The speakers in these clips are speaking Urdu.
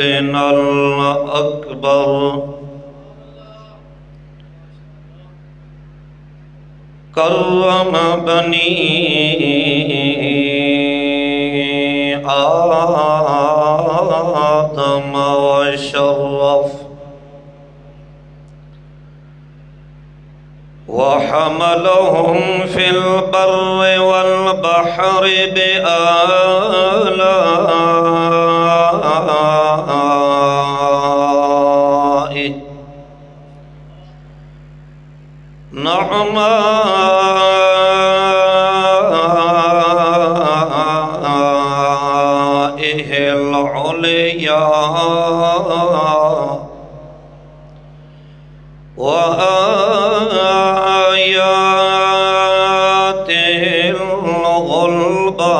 ربنا الأكبر كرم بني آدم وشرف وحملهم في البر والبحر بآلائه نعمائه العليا وآياته الغلبى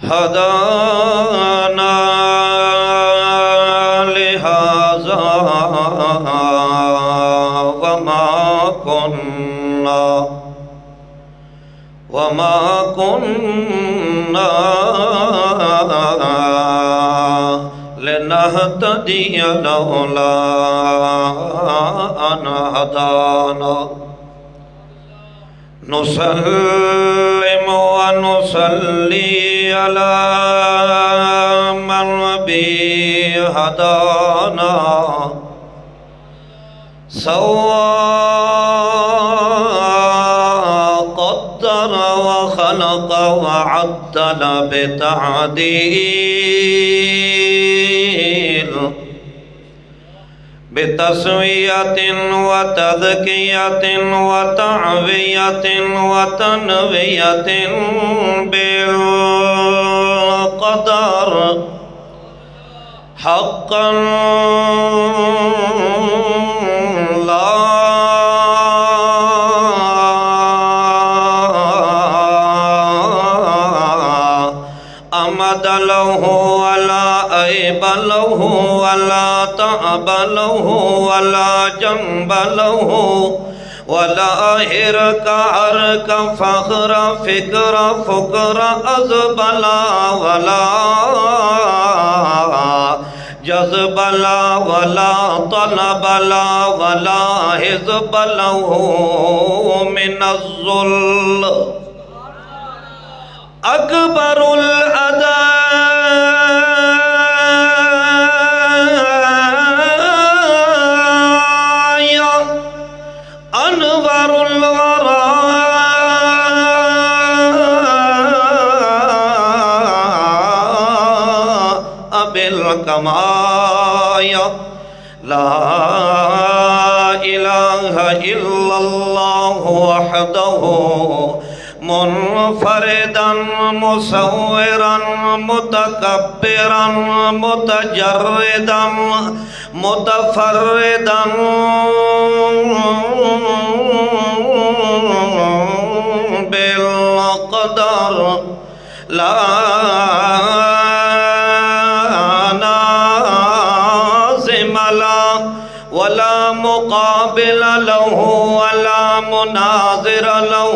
هدانا لهذا وما كنا لنهتدي لولا أن هدانا نسلم ونصلي على من به هدانا سوى قدر وخلق وعدل بتعديل بتسوية وتذكية وتعوية وتنوية بالقدر حقا لا أمد له ولا عيب له ولا تعب له ولا جنب له ولا هرك عرك فخر فكر فكر أزبلا ولا جذب لا ولا طلب لا ولا حزب له من الذل أكبر الأدايا أنور الوراء بالكمايا لا إله إلا الله وحده منفردا مصورا متكبرا متجردا متفردا بالقدر لا نازم له ولا مقابل له ولا مناظر له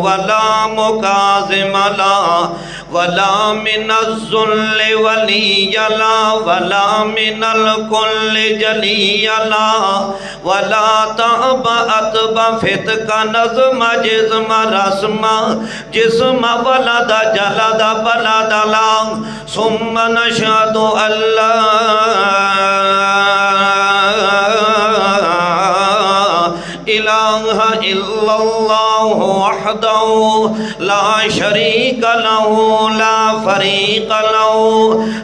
ولا مكاظم له ولا من الذل ولي لا ولا من الكل جلي لا ولا تعب أتب فتك نظم جسم رسم جسم ولد جلد بلد لا ثم نشهد أن لا إله إلا الله وحده لا شريك له لا فريق له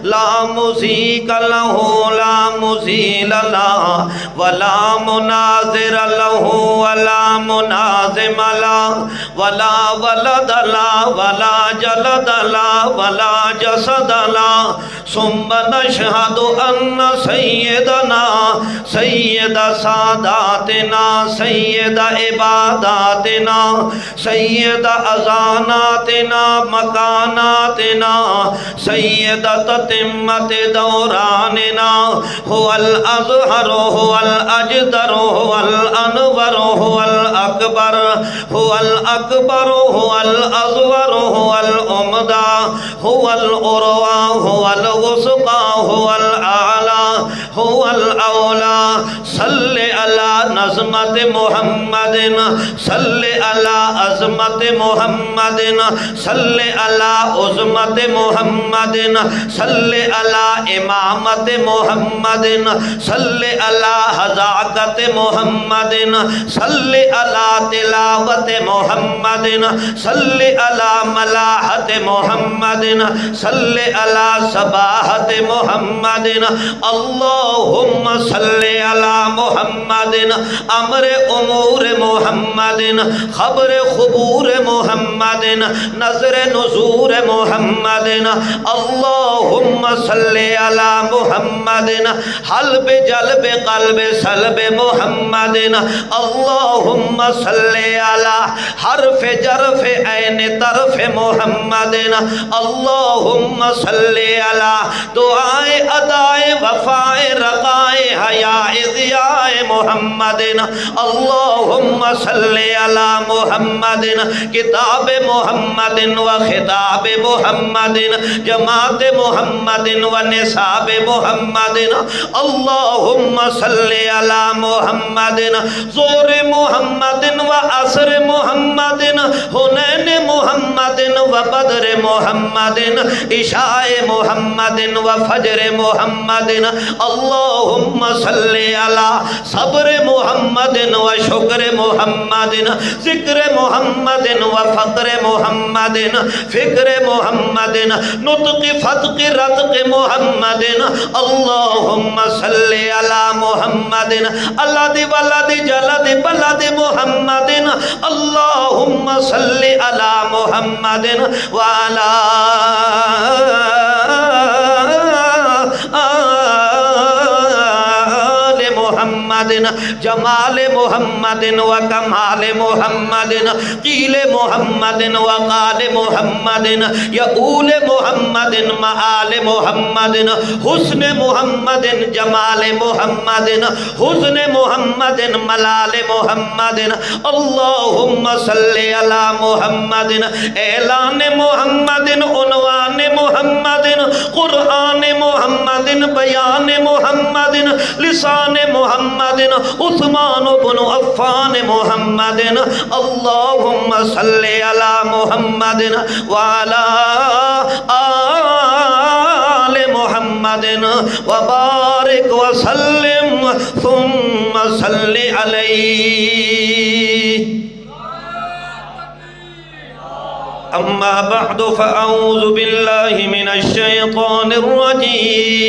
لا مسيق له لا مزيل له ولا مناظر له ولا منازم له ولا ولد له ولا جلد له ولا جسد له ثم نشهد أن سيدنا سيد ساداتنا سيد عباداتنا سيد أذاناتنا مكاناتنا سیدۃ تتمۃ دوراننا هو الازہر هو الاجدر هو الانور هو الاکبر هو الاکبر هو الازور هو العمدہ هو العروہ هو الوثقی هو الاعلی هو الاولی صلی علی نظمت محمد صلی علی عظمت محمد صلی علی عظمت محمد صلی علی امامت محمد صلی علی حذاقت محمد صلی علی تلاوت محمد صلی علی ملاحت محمد صلی علی صباحت محمد اللہم صلی علی محمد امر امور محمد خبر خبور محمد نظر نظور محمد اللہم صلی علی محمد حلب جلب قلب سلب محمد اللہم صلی علی حرف جرف عین طرف محمد اللہم صلی علی دعائے ادائے وفائے رقائے حیاء ضیاء محمد اللہم صلی علی محمد کتاب محمد و خطاب محمد جماعت محمد و نصاب محمد اللہم صلی علی محمد زور محمد و عصر محمد حنین محمد و بدر محمد عشاء محمد و فجر محمد اللہم صلی علی صبر محمد و شکر محمد ذکر محمد و فقر محمد فکر محمد نطق فتق رتق محمد اللہم صلی علی محمد اللہ دی ولد جلد بلد محمد اللہم صلی علی محمد وعلا محمد جمال محمد و کمال محمد قیل محمد و قال محمد یقول محمد معال محمد حسن محمد جمال محمد حسن محمد ملال محمد اللہم صلی علی محمد اعلان محمد عنوان محمد قرآن محمد بیان محمد لسان محمد عثمان بن عفان محمد اللہم صلی علی محمد وعلا آل محمد وبارک وسلم ثم صلی علیہ اما بعد فاعوذ باللہ من الشیطان الرجیم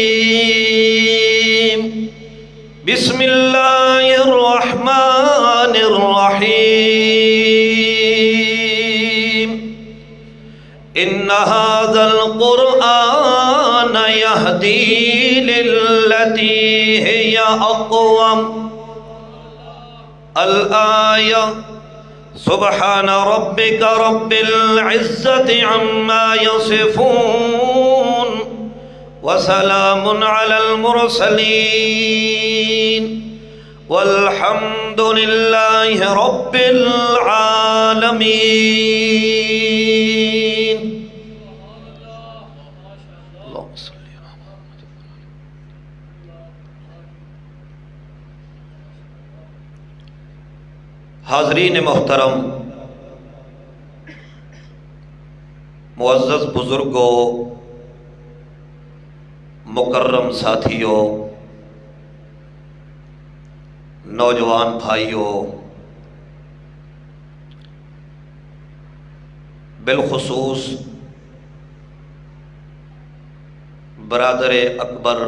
بسم اللہ الرحمن الرحیم ان هذا القرآن يهدي للتي هي اقوم الآية سبحان ربك رب العزة عما يصفون وسلام على المرسلين والحمد لله رب العالمين اللهم صل على محمد. حاضرین محترم، معزز بزرگوں، مکرم ساتھیوں، نوجوان بھائیوں، بالخصوص برادر اکبر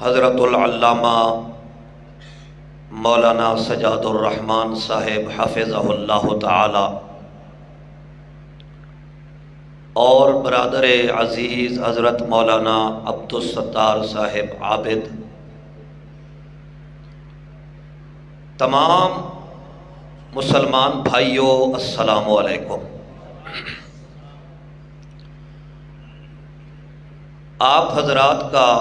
حضرت العلامہ مولانا سجاد الرحمن صاحب حفظہ اللہ تعالی اور برادر عزیز حضرت مولانا عبدالستار صاحب عابد، تمام مسلمان بھائیوں السلام علیکم۔ آپ حضرات کا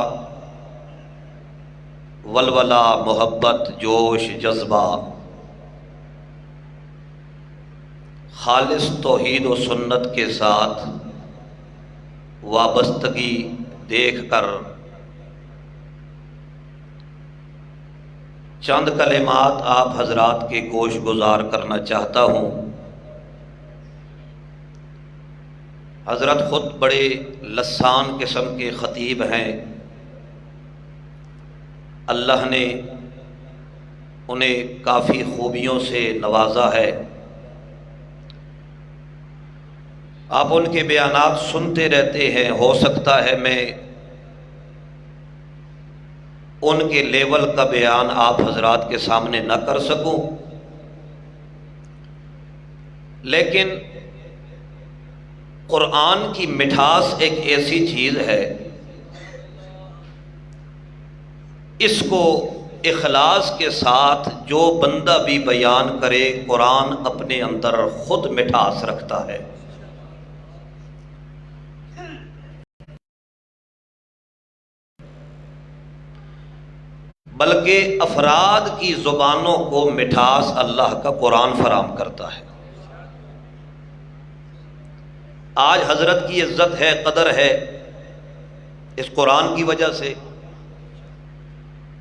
ولولہ، محبت، جوش، جذبہ خالص توحید و سنت کے ساتھ وابستگی دیکھ کر چند کلمات آپ حضرات کے گوش گزار کرنا چاہتا ہوں۔ حضرت خود بڑے لسان قسم کے خطیب ہیں، اللہ نے انہیں کافی خوبیوں سے نوازا ہے۔ آپ ان کے بیانات سنتے رہتے ہیں، ہو سکتا ہے میں ان کے لیول کا بیان آپ حضرات کے سامنے نہ کر سکوں، لیکن قرآن کی مٹھاس ایک ایسی چیز ہے، اس کو اخلاص کے ساتھ جو بندہ بھی بیان کرے، قرآن اپنے اندر خود مٹھاس رکھتا ہے۔ بلکہ افراد کی زبانوں کو مٹھاس اللہ کا قرآن فراہم کرتا ہے۔ آج حضرت کی عزت ہے، قدر ہے، اس قرآن کی وجہ سے۔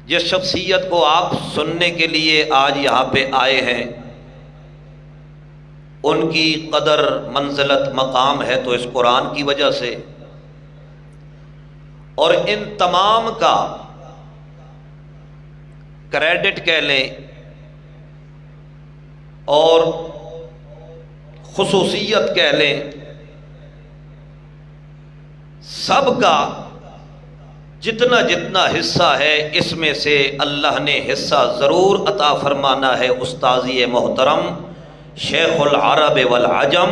جس شخصیت کو آپ سننے کے لیے آج یہاں پہ آئے ہیں، ان کی قدر، منزلت، مقام ہے تو اس قرآن کی وجہ سے۔ اور ان تمام کا کریڈٹ کہہ لیں اور خصوصیت کہہ لیں، سب کا جتنا جتنا حصہ ہے، اس میں سے اللہ نے حصہ ضرور عطا فرمانا ہے استاذی محترم شیخ العرب والعجم،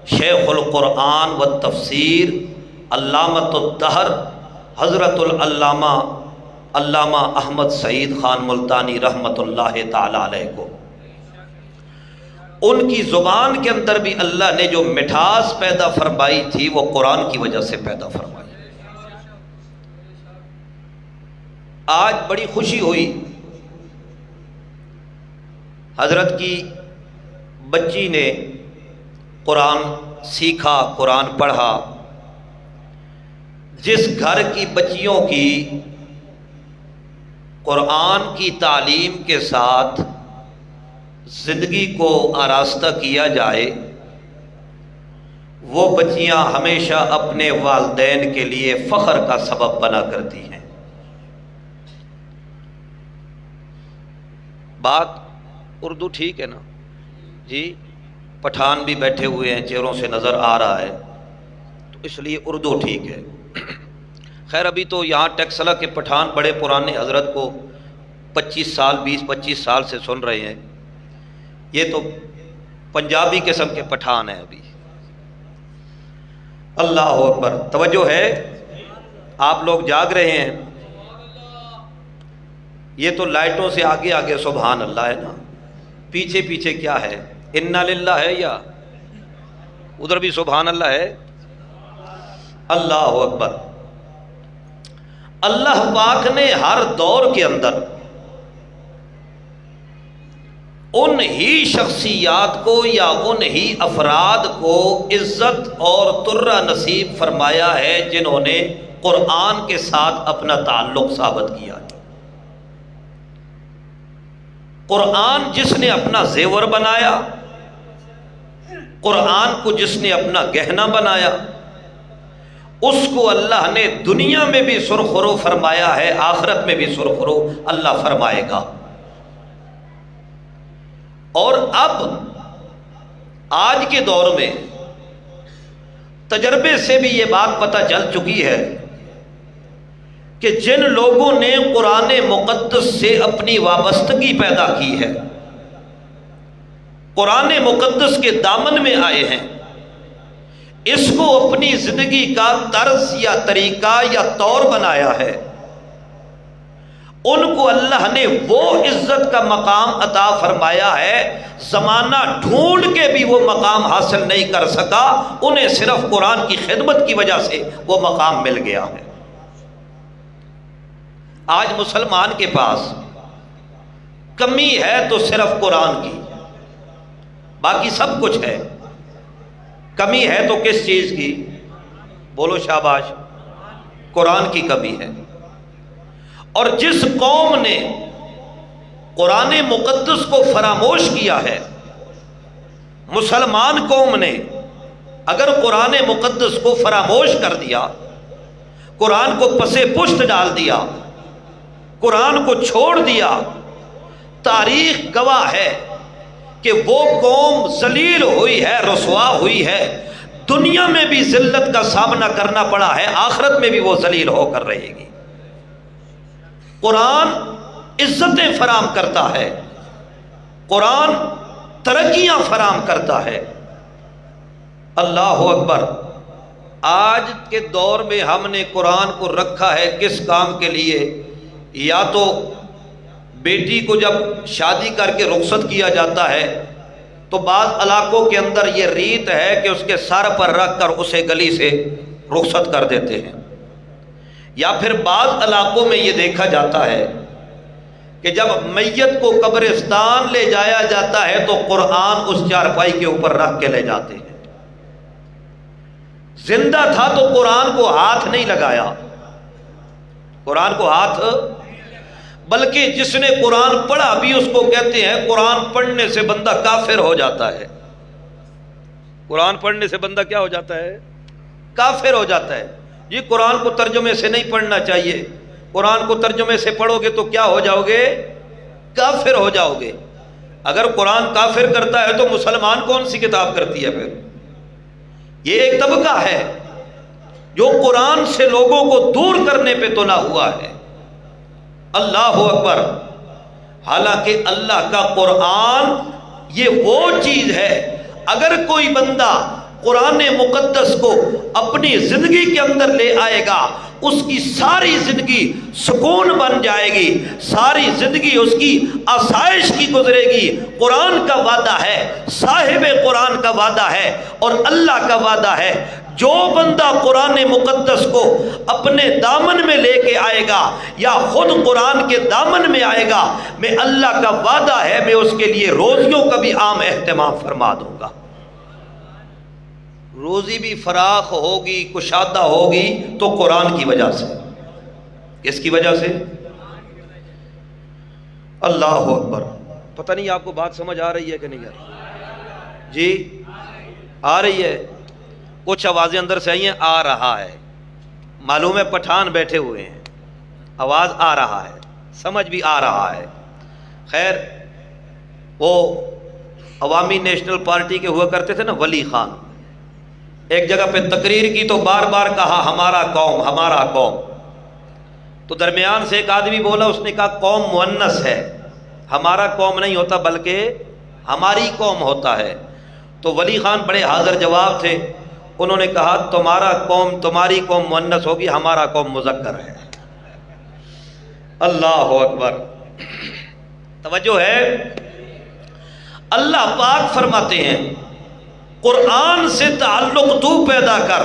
شیخ القرآن والتفسیر، علامۃ الدہر حضرت العلامہ علامہ احمد سعید خان ملتانی رحمۃ اللہ تعالی علیہ کو۔ ان کی زبان کے اندر بھی اللہ نے جو مٹھاس پیدا فرمائی تھی، وہ قرآن کی وجہ سے پیدا فرمائی۔ آج بڑی خوشی ہوئی، حضرت کی بچی نے قرآن سیکھا، قرآن پڑھا۔ جس گھر کی بچیوں کی قرآن کی تعلیم کے ساتھ زندگی کو آراستہ کیا جائے، وہ بچیاں ہمیشہ اپنے والدین کے لیے فخر کا سبب بنا کرتی ہیں۔ بات اردو ٹھیک ہے نا جی؟ پٹھان بھی بیٹھے ہوئے ہیں، چہروں سے نظر آ رہا ہے، تو اس لیے اردو ٹھیک ہے۔ خیر ابھی تو یہاں ٹیکسلا کے پٹھان بڑے پرانے حضرت کو 25 سال 20-25 سال سے سن رہے ہیں، یہ تو پنجابی قسم کے پٹھان ہیں ابھی۔ اللہ اکبر، توجہ ہے؟ آپ لوگ جاگ رہے ہیں؟ یہ تو لائٹوں سے آگے آگے سبحان اللہ ہے نا، پیچھے پیچھے کیا ہے؟ انا للہ ہے، یا ادھر بھی سبحان اللہ ہے؟ اللہ اکبر۔ اللہ پاک نے ہر دور کے اندر ان ہی شخصیات کو یا ان ہی افراد کو عزت اور ترہ نصیب فرمایا ہے جنہوں نے قرآن کے ساتھ اپنا تعلق ثابت کیا ہے۔ قرآن جس نے اپنا زیور بنایا، قرآن کو جس نے اپنا گہنا بنایا، اس کو اللہ نے دنیا میں بھی سرخرو فرمایا ہے، آخرت میں بھی سرخرو اللہ فرمائے گا۔ اور اب آج کے دور میں تجربے سے بھی یہ بات پتہ چل چکی ہے کہ جن لوگوں نے قرآن مقدس سے اپنی وابستگی پیدا کی ہے، قرآن مقدس کے دامن میں آئے ہیں، اس کو اپنی زندگی کا طرز یا طریقہ یا طور بنایا ہے، ان کو اللہ نے وہ عزت کا مقام عطا فرمایا ہے، زمانہ ڈھونڈ کے بھی وہ مقام حاصل نہیں کر سکا، انہیں صرف قرآن کی خدمت کی وجہ سے وہ مقام مل گیا ہے۔ آج مسلمان کے پاس کمی ہے تو صرف قرآن کی، باقی سب کچھ ہے، کمی ہے تو کس چیز کی؟ بولو شاباش، قرآن کی کمی ہے۔ اور جس قوم نے قرآن مقدس کو فراموش کیا ہے، مسلمان قوم نے اگر قرآن مقدس کو فراموش کر دیا، قرآن کو پسے پشت ڈال دیا، قرآن کو چھوڑ دیا، تاریخ گواہ ہے کہ وہ قوم ذلیل ہوئی ہے، رسوا ہوئی ہے، دنیا میں بھی ذلت کا سامنا کرنا پڑا ہے، آخرت میں بھی وہ ذلیل ہو کر رہے گی۔ قرآن عزتیں فراہم کرتا ہے، قرآن ترقیاں فراہم کرتا ہے۔ اللہ اکبر۔ آج کے دور میں ہم نے قرآن کو رکھا ہے کس کام کے لیے؟ یا تو بیٹی کو جب شادی کر کے رخصت کیا جاتا ہے تو بعض علاقوں کے اندر یہ ریت ہے کہ اس کے سر پر رکھ کر اسے گلی سے رخصت کر دیتے ہیں، یا پھر بعض علاقوں میں یہ دیکھا جاتا ہے کہ جب میت کو قبرستان لے جایا جاتا ہے تو قرآن اس چارپائی کے اوپر رکھ کے لے جاتے ہیں۔ زندہ تھا تو قرآن کو ہاتھ نہیں لگایا، قرآن کو ہاتھ، بلکہ جس نے قرآن پڑھا بھی اس کو کہتے ہیں قرآن پڑھنے سے بندہ کافر ہو جاتا ہے۔ قرآن پڑھنے سے بندہ کیا ہو جاتا ہے؟ کافر ہو جاتا ہے۔ یہ قرآن کو ترجمے سے نہیں پڑھنا چاہیے، قرآن کو ترجمے سے پڑھو گے تو کیا ہو جاؤ گے؟ کافر ہو جاؤ گے۔ اگر قرآن کافر کرتا ہے تو مسلمان کون سی کتاب کرتی ہے پھر؟ یہ ایک طبقہ ہے جو قرآن سے لوگوں کو دور کرنے پہ تلا ہوا ہے۔ اللہ اکبر۔ حالانکہ اللہ کا قرآن یہ وہ چیز ہے، اگر کوئی بندہ قرآن مقدس کو اپنی زندگی کے اندر لے آئے گا، اس کی ساری زندگی سکون بن جائے گی، ساری زندگی اس کی آسائش کی گزرے گی۔ قرآن کا وعدہ ہے، صاحب قرآن کا وعدہ ہے، اور اللہ کا وعدہ ہے، جو بندہ قرآن مقدس کو اپنے دامن میں لے کے آئے گا یا خود قرآن کے دامن میں آئے گا، میں اللہ کا وعدہ ہے میں اس کے لیے روزیوں کا بھی عام اہتمام فرما دوں گا۔ روزی بھی فراخ ہوگی، کشادہ ہوگی تو قرآن کی وجہ سے۔ کس کی وجہ سے؟ اللہ اکبر۔ پتہ نہیں آپ کو بات سمجھ آ رہی ہے کہ نہیں آ رہی؟ جی آ رہی ہے؟ کچھ آوازیں اندر سے آئی ہیں، آ رہا ہے، معلوم ہے پٹھان بیٹھے ہوئے ہیں، آواز آ رہا ہے، سمجھ بھی آ رہا ہے۔ خیر، وہ عوامی نیشنل پارٹی کے ہوا کرتے تھے نا ولی خان، ایک جگہ پہ تقریر کی تو بار بار کہا ہمارا قوم، ہمارا قوم۔ تو درمیان سے ایک آدمی بولا، اس نے کہا قوم مؤنث ہے، ہمارا قوم نہیں ہوتا بلکہ ہماری قوم ہوتا ہے۔ تو ولی خان بڑے حاضر جواب تھے، انہوں نے کہا تمہارا قوم، تمہاری قوم مؤنث ہوگی، ہمارا قوم مذکر ہے۔ اللہ اکبر۔ توجہ ہے؟ اللہ پاک فرماتے ہیں قرآن سے تعلق تو پیدا کر،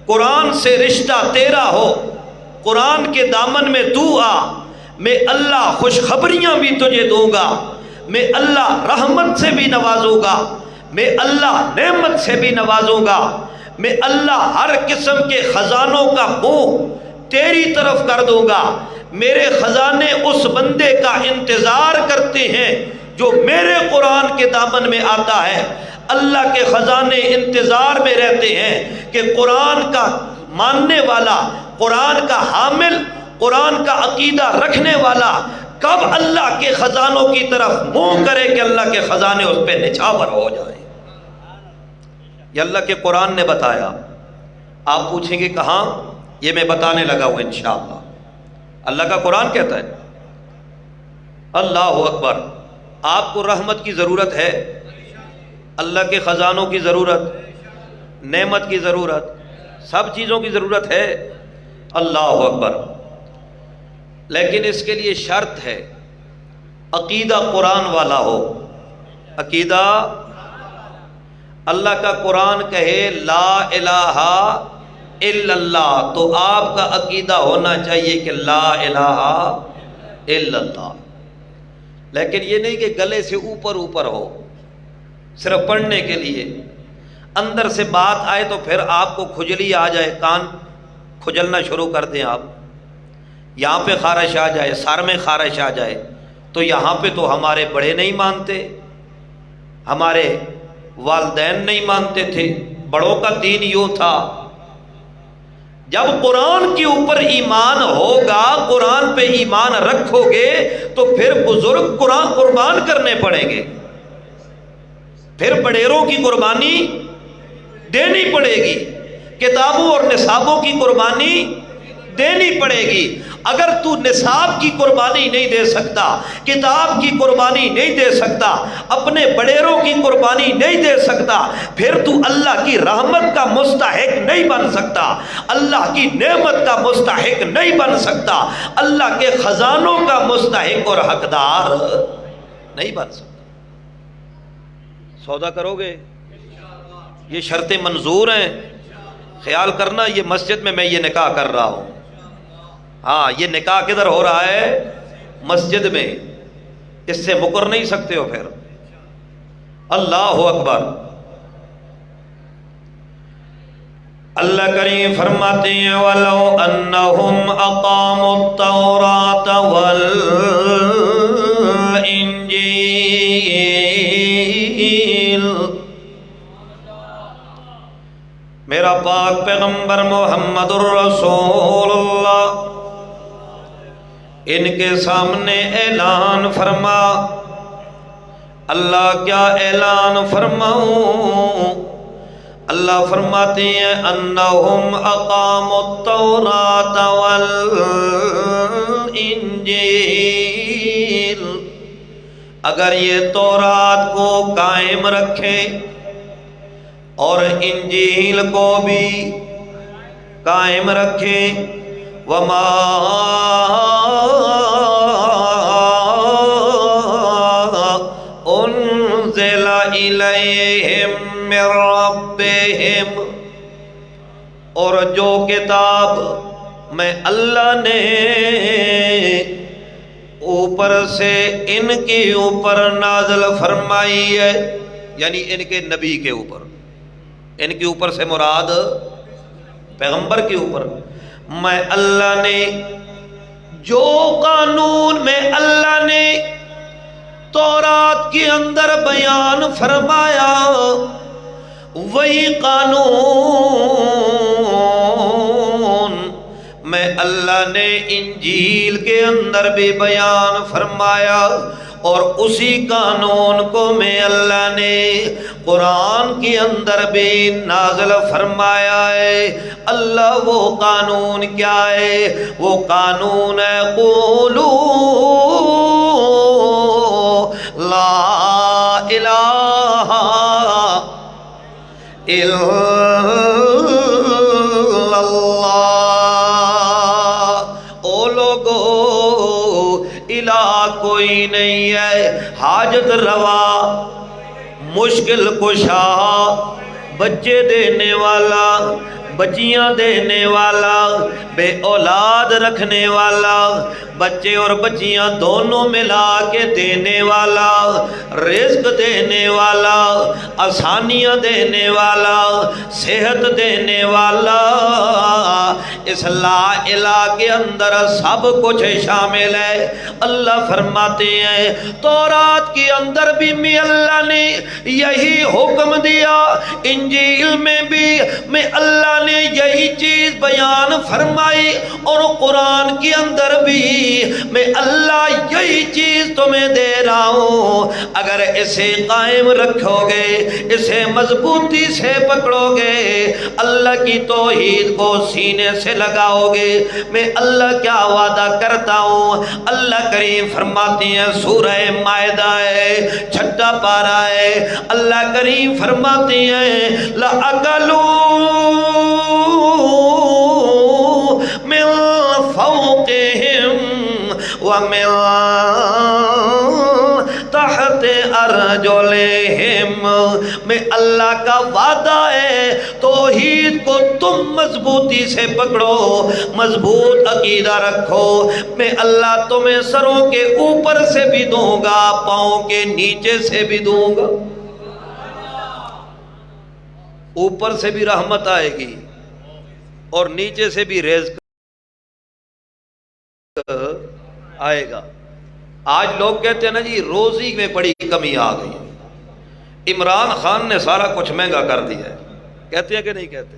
قرآن سے رشتہ تیرا ہو، قرآن کے دامن میں تو آ، میں اللہ خوشخبریاں بھی تجھے دوں گا، میں اللہ رحمت سے بھی نوازوں گا، میں اللہ نعمت سے بھی نوازوں گا، میں اللہ ہر قسم کے خزانوں کا منہ تیری طرف کر دوں گا۔ میرے خزانے اس بندے کا انتظار کرتے ہیں جو میرے قرآن کے دامن میں آتا ہے۔ اللہ کے خزانے انتظار میں رہتے ہیں کہ قرآن کا ماننے والا، قرآن کا حامل، قرآن کا عقیدہ رکھنے والا کب اللہ کے خزانوں کی طرف منہ کرے کہ اللہ کے خزانے اس پہ نچھاور ہو جائیں۔ یہ اللہ کے قرآن نے بتایا۔ آپ پوچھیں گے کہاں؟ یہ میں بتانے لگا ہوں انشاءاللہ۔ اللہ کا قرآن کہتا ہے۔ اللہ اکبر۔ آپ کو رحمت کی ضرورت ہے، اللہ کے خزانوں کی ضرورت، نعمت کی ضرورت، سب چیزوں کی ضرورت ہے۔ اللہ اکبر۔ لیکن اس کے لیے شرط ہے عقیدہ قرآن والا ہو. عقیدہ اللہ کا قرآن کہے لا الہ الا اللہ، تو آپ کا عقیدہ ہونا چاہیے کہ لا الہ الا اللہ. لیکن یہ نہیں کہ گلے سے اوپر اوپر ہو صرف پڑھنے کے لیے، اندر سے بات آئے تو پھر آپ کو کھجلی آ جائے، کان کھجلنا شروع کر دیں آپ، یہاں پہ خارش آ جائے، سر میں خارش آ جائے، تو یہاں پہ تو ہمارے بڑے نہیں مانتے، ہمارے والدین نہیں مانتے تھے، بڑوں کا دین یوں تھا. جب قرآن کے اوپر ایمان ہوگا، قرآن پہ ایمان رکھو گے تو پھر بزرگ قرآن قربان کرنے پڑیں گے، پھر بڑیروں کی قربانی دینی پڑے گی، کتابوں اور نصابوں کی قربانی دینی پڑے گی. اگر تو نصاب کی قربانی نہیں دے سکتا، کتاب کی قربانی نہیں دے سکتا، اپنے بڑیروں کی قربانی نہیں دے سکتا، پھر تو اللہ کی رحمت کا مستحق نہیں بن سکتا، اللہ کی نعمت کا مستحق نہیں بن سکتا، اللہ کے خزانوں کا مستحق اور حقدار نہیں بن سکتا. سودا کرو گے؟ یہ شرطیں منظور ہیں. خیال کرنا یہ مسجد میں یہ نکاح کر رہا ہوں، ہاں یہ نکاح کدھر ہو رہا ہے؟ مسجد میں. اس سے مکر نہیں سکتے ہو پھر. اللہ اکبر. اللہ کریم فرماتے ہیں وَلَوْ أَنَّهُمْ أَقَامُوا التَّوْرَاةَ وَالْإِنْجِيلَ. میرا پاک پیغمبر محمد الرسول اللہ ان کے سامنے اعلان فرما. اللہ کیا اعلان فرماؤں؟ اللہ فرماتے ہیں انہم اقاموا التوراۃ والانجیل. اگر یہ تورات کو قائم رکھیں اور انجیل کو بھی قائم رکھیں، وما انزل الیہم من ربہم، اور جو کتاب میں اللہ نے اوپر سے ان کے اوپر نازل فرمائی ہے، یعنی ان کے نبی کے اوپر. ان کے اوپر سے مراد پیغمبر کے اوپر. میں اللہ نے جو قانون میں اللہ نے تورات کے اندر بیان فرمایا، وہی قانون میں اللہ نے انجیل کے اندر بھی بیان فرمایا، اور اسی قانون کو میں اللہ نے قرآن کے اندر بھی نازل فرمایا ہے. اللہ وہ قانون کیا ہے؟ وہ قانون ہے قولوا لا الہ الا اللہ. او لوگو، الہ کوئی نہیں ہے، حاجت روا، مشکل کشا، بچے دینے والا، بچیاں دینے والا، بے اولاد رکھنے والا، بچے اور بچیاں دونوں ملا کے دینے والا، رزق دینے والا، آسانیاں دینے والا، صحت دینے والا. اس لا الہ کے اندر سب کچھ شامل ہے. اللہ فرماتے ہیں تورات کے اندر بھی میں اللہ نے یہی حکم دیا، انجیل میں بھی میں اللہ نے یہی چیز بیان فرمائی، اور قرآن کے اندر بھی میں اللہ یہی چیز تمہیں دے رہا ہوں. اگر اسے قائم رکھو گے، اسے مضبوطی سے پکڑو گے، اللہ کی توحید کو سینے سے لگاؤ گے، میں اللہ کیا وعدہ کرتا ہوں. اللہ کریم فرماتے ہیں سورہ مائدہ ہے 6 پارہ ہے، اللہ کریم فرماتے ہیں لَأَكَلُوا مِن فَوْقِهِمْ وَمِن تحت ارجلہم، میں اللہ کا وعدہ ہے توحید کو تم مضبوطی سے پکڑو، مضبوط عقیدہ رکھو، میں اللہ تمہیں سروں کے اوپر سے بھی دوں گا، پاؤں کے نیچے سے بھی دوں گا۔ اوپر سے بھی رحمت آئے گی اور نیچے سے بھی رزق آئے گا۔ آج لوگ کہتے ہیں نا جی روزی میں بڑی کمی آ گئی، عمران خان نے سارا کچھ مہنگا کر دیا ہے، کہتے ہیں کہ نہیں کہتے؟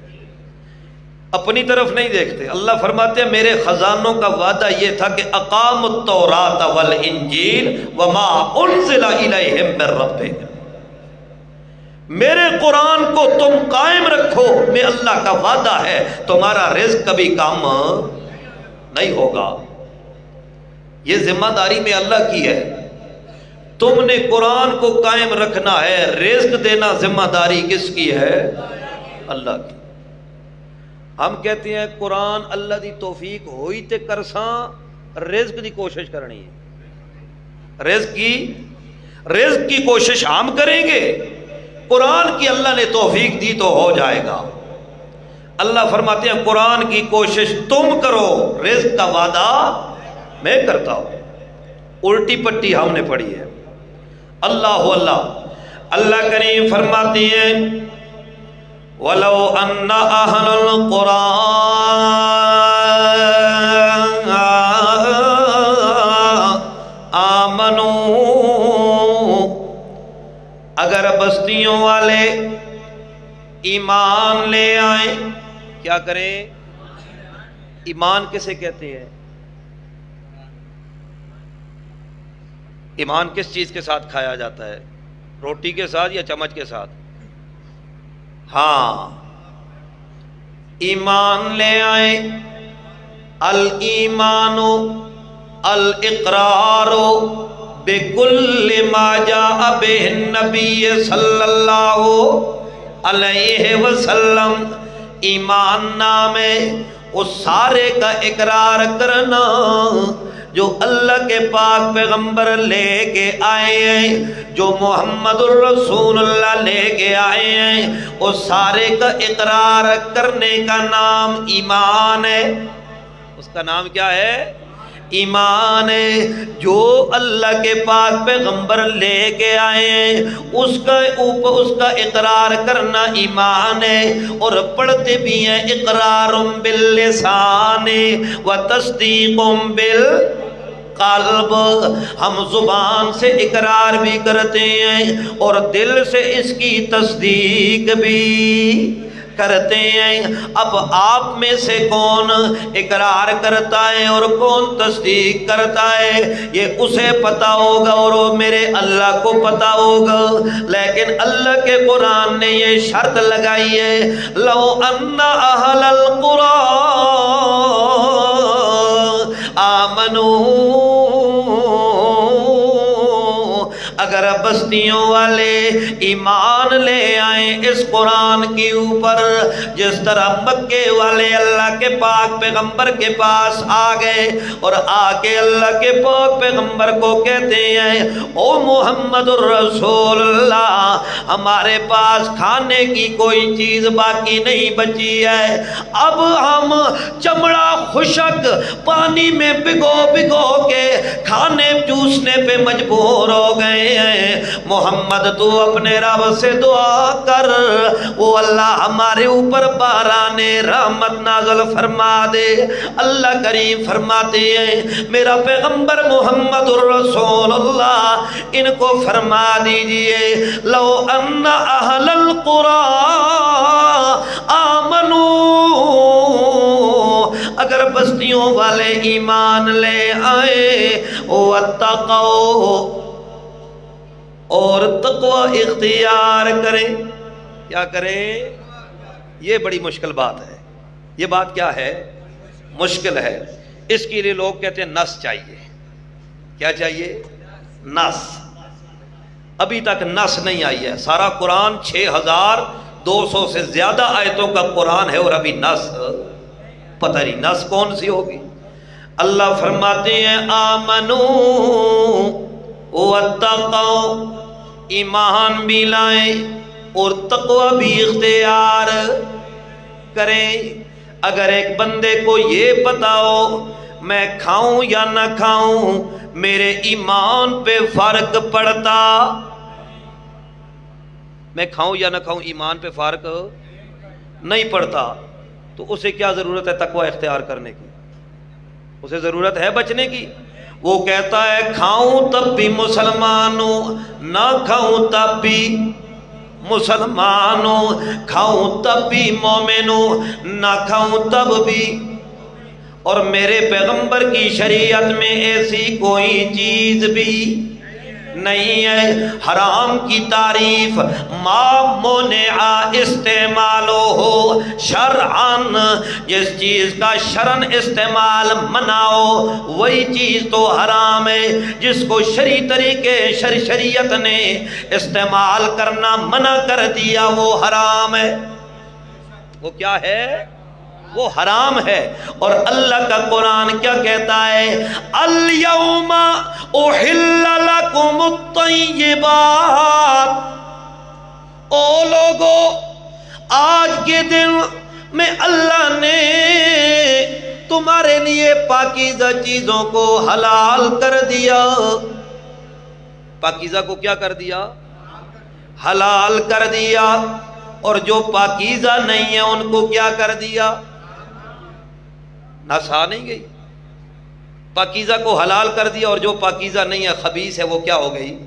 اپنی طرف نہیں دیکھتے۔ اللہ فرماتے ہیں میرے خزانوں کا وعدہ یہ تھا کہ اقاموا التوراۃ والانجیل وما انزل الیہم من ربہم، میرے قرآن کو تم قائم رکھو، میں اللہ کا وعدہ ہے تمہارا رزق کبھی کم نہیں ہوگا۔ یہ ذمہ داری میں اللہ کی ہے، تم نے قرآن کو قائم رکھنا ہے، رزق دینا ذمہ داری کس کی ہے؟ اللہ کی۔ ہم کہتے ہیں قرآن اللہ دی توفیق ہوئی تے کرساں، رزق دی کوشش کرنی ہے، رزق کی کوشش ہم کریں گے، قرآن کی اللہ نے توفیق دی تو ہو جائے گا۔ اللہ فرماتے ہیں قرآن کی کوشش تم کرو، رزق کا وعدہ میں کرتا ہوں۔ الٹی پٹی ہم نے پڑھی ہے۔ اللہ اللہ کریم فرماتی ہیں وَلَوْ أَنَّ أَهْلَ الْقُرَىٰ آمَنُوا، اگر بستیوں والے ایمان لے آئیں، کیا کریں؟ ایمان کسے کہتے ہیں؟ ایمان کس چیز کے ساتھ کھایا جاتا ہے؟ روٹی کے ساتھ یا چمچ کے ساتھ؟ ہاں، ایمان لے آئیں۔ الایمان الاقرار بکل ما جاء بہ النبی صلی اللہ علیہ وسلم، ایمان نام ہے اس سارے کا اقرار کرنا جو اللہ کے پاک پیغمبر لے کے آئے ہیں، جو محمد الرسول اللہ لے کے آئے ہیں، اس سارے کا اقرار کرنے کا نام ایمان ہے۔ اس کا نام کیا ہے؟ ایمان ہے۔ جو اللہ کے پاک پیغمبر لے کے آئے ہیں اس کا اقرار کرنا ایمان ہے، اور پڑھتے بھی ہیں اقرار باللسان و تصدیق بالقلب، ہم زبان سے اقرار بھی کرتے ہیں اور دل سے اس کی تصدیق بھی کرتے ہیں۔ اب آپ میں سے کون اقرار کرتا ہے اور کون تصدیق کرتا ہے یہ اسے پتا ہوگا اور میرے اللہ کو پتا ہوگا، لیکن اللہ کے قرآن نے یہ شرط لگائی ہے لو ان اہل القرى آمنوا، اگر بستیوں والے ایمان لے آئیں اس قرآن کے اوپر، جس طرح مکے والے اللہ کے پاک پیغمبر کے پاس آ گئے اور آ کے اللہ کے پاک پیغمبر کو کہتے ہیں او محمد الرسول اللہ، ہمارے پاس کھانے کی کوئی چیز باقی نہیں بچی ہے، اب ہم چمڑا خشک پانی میں بھگو کے کھانے چوسنے پہ مجبور ہو گئے ہیں، محمد تو اپنے رب سے دعا کر وہ اللہ ہمارے اوپر باران رحمت نازل فرما دے۔ اللہ کریم فرماتے ہیں میرا پیغمبر محمد الرسول اللہ ان کو فرما دیجئے لو ان اہل القرى آمنوا، اگر بستیوں والے ایمان لے آئے واتقوا، اور تقوی اختیار کریں، کیا کریں؟ یہ بڑی مشکل بات ہے۔ یہ بات کیا ہے؟ مشکل ہے۔ اس کے لیے لوگ کہتے ہیں نص چاہیے۔ کیا چاہیے؟ نص۔ ابھی تک نص نہیں آئی ہے۔ سارا قرآن 6200 سے زیادہ آیتوں کا قرآن ہے اور ابھی نص پتہ نہیں نص کون سی ہوگی۔ اللہ فرماتے ہیں آمنو واتقوا، ایمان بھی لائیں اور تقوی بھی اختیار کریں۔ اگر ایک بندے کو یہ پتا ہو میں کھاؤں یا نہ کھاؤں میرے ایمان پہ فرق پڑتا، میں کھاؤں یا نہ کھاؤں ایمان پہ فرق نہیں پڑتا، تو اسے کیا ضرورت ہے تقوی اختیار کرنے کی؟ اسے ضرورت ہے بچنے کی؟ وہ کہتا ہے کھاؤں تب بھی مسلمان ہوں، نہ کھاؤں تب بھی مسلمان ہوں، کھاؤں تب بھی مومن ہوں، نہ کھاؤں تب بھی۔ اور میرے پیغمبر کی شریعت میں ایسی کوئی چیز بھی نہیں ہے۔ حرام کی تعریف ما منع استعمالو ہو شرعن، جس چیز کا شرعن استعمال منع ہو وہی چیز تو حرام ہے، جس کو شرعی طریقے شریعت نے استعمال کرنا منع کر دیا وہ حرام ہے۔ وہ کیا ہے؟ وہ حرام ہے۔ اور اللہ کا قرآن کیا کہتا ہے؟ الیوم احل لکم الطیبات، او لوگو آج کے دن میں اللہ نے تمہارے لیے پاکیزہ چیزوں کو حلال کر دیا۔ پاکیزہ کو کیا کر دیا؟ حلال کر دیا۔ اور جو پاکیزہ نہیں ہے ان کو کیا کر دیا؟ نسا نہیں گئی۔ پاکیزہ کو حلال کر دیا اور جو پاکیزہ نہیں ہے خبیث ہے وہ کیا ہو گئی؟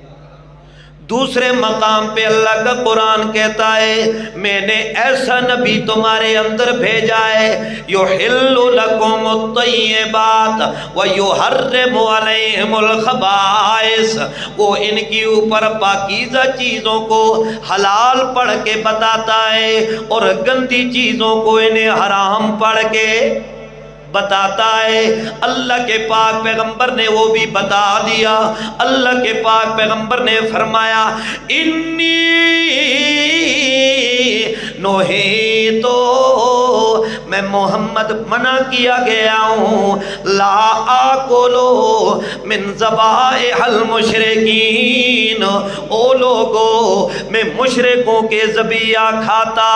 دوسرے مقام پہ اللہ کا قرآن کہتا ہے میں نے ایسا نبی تمہارے اندر بھیجا ہے یحل لکم الطیبات ویحرم علیہم الخبائث، وہ ان کے اوپر پاکیزہ چیزوں کو حلال پڑھ کے بتاتا ہے اور گندی چیزوں کو انہیں حرام پڑھ کے بتاتا ہے۔ اللہ کے پاک پیغمبر نے وہ بھی بتا دیا۔ اللہ کے پاک پیغمبر نے فرمایا انی نہیتو، میں محمد منع کیا گیا ہوں لا آکلو من ذبائح المشرکین، او لوگو میں مشرکوں کے ذبیحہ کھاتا،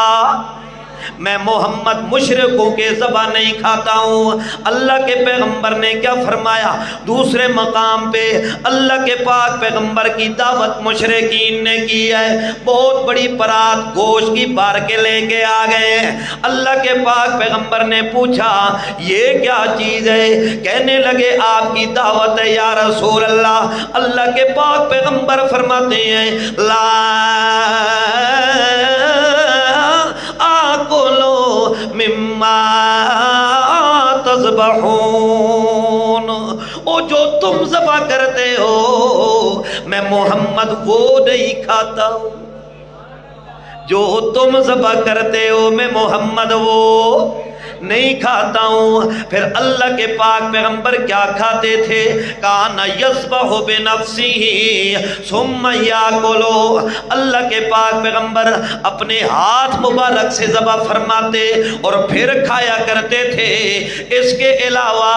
میں محمد مشرکوں کے ذبح نہیں کھاتا ہوں۔ اللہ کے پیغمبر نے کیا فرمایا؟ دوسرے مقام پہ اللہ کے پاک پیغمبر کی دعوت مشرکین نے کی ہے، بہت بڑی برات گوشت کی بھر کے لے کے آ گئے ہیں۔ اللہ کے پاک پیغمبر نے پوچھا یہ کیا چیز ہے؟ کہنے لگے آپ کی دعوت ہے یا رسول اللہ۔ اللہ کے پاک پیغمبر فرماتے ہیں لا مما تذبحون، او جو تم ذبح کرتے ہو میں محمد وہ نہیں کھاتا ہوں، جو تم ذبح کرتے ہو میں محمد وہ نہیں کھاتا ہوں۔ پھر اللہ کے پاک پیغمبر کیا کھاتے تھے؟ کان یذبح بنفسہ ثم یاکلو، اللہ کے پاک پیغمبر اپنے ہاتھ مبارک سے ذبح فرماتے اور پھر کھایا کرتے تھے۔ اس کے علاوہ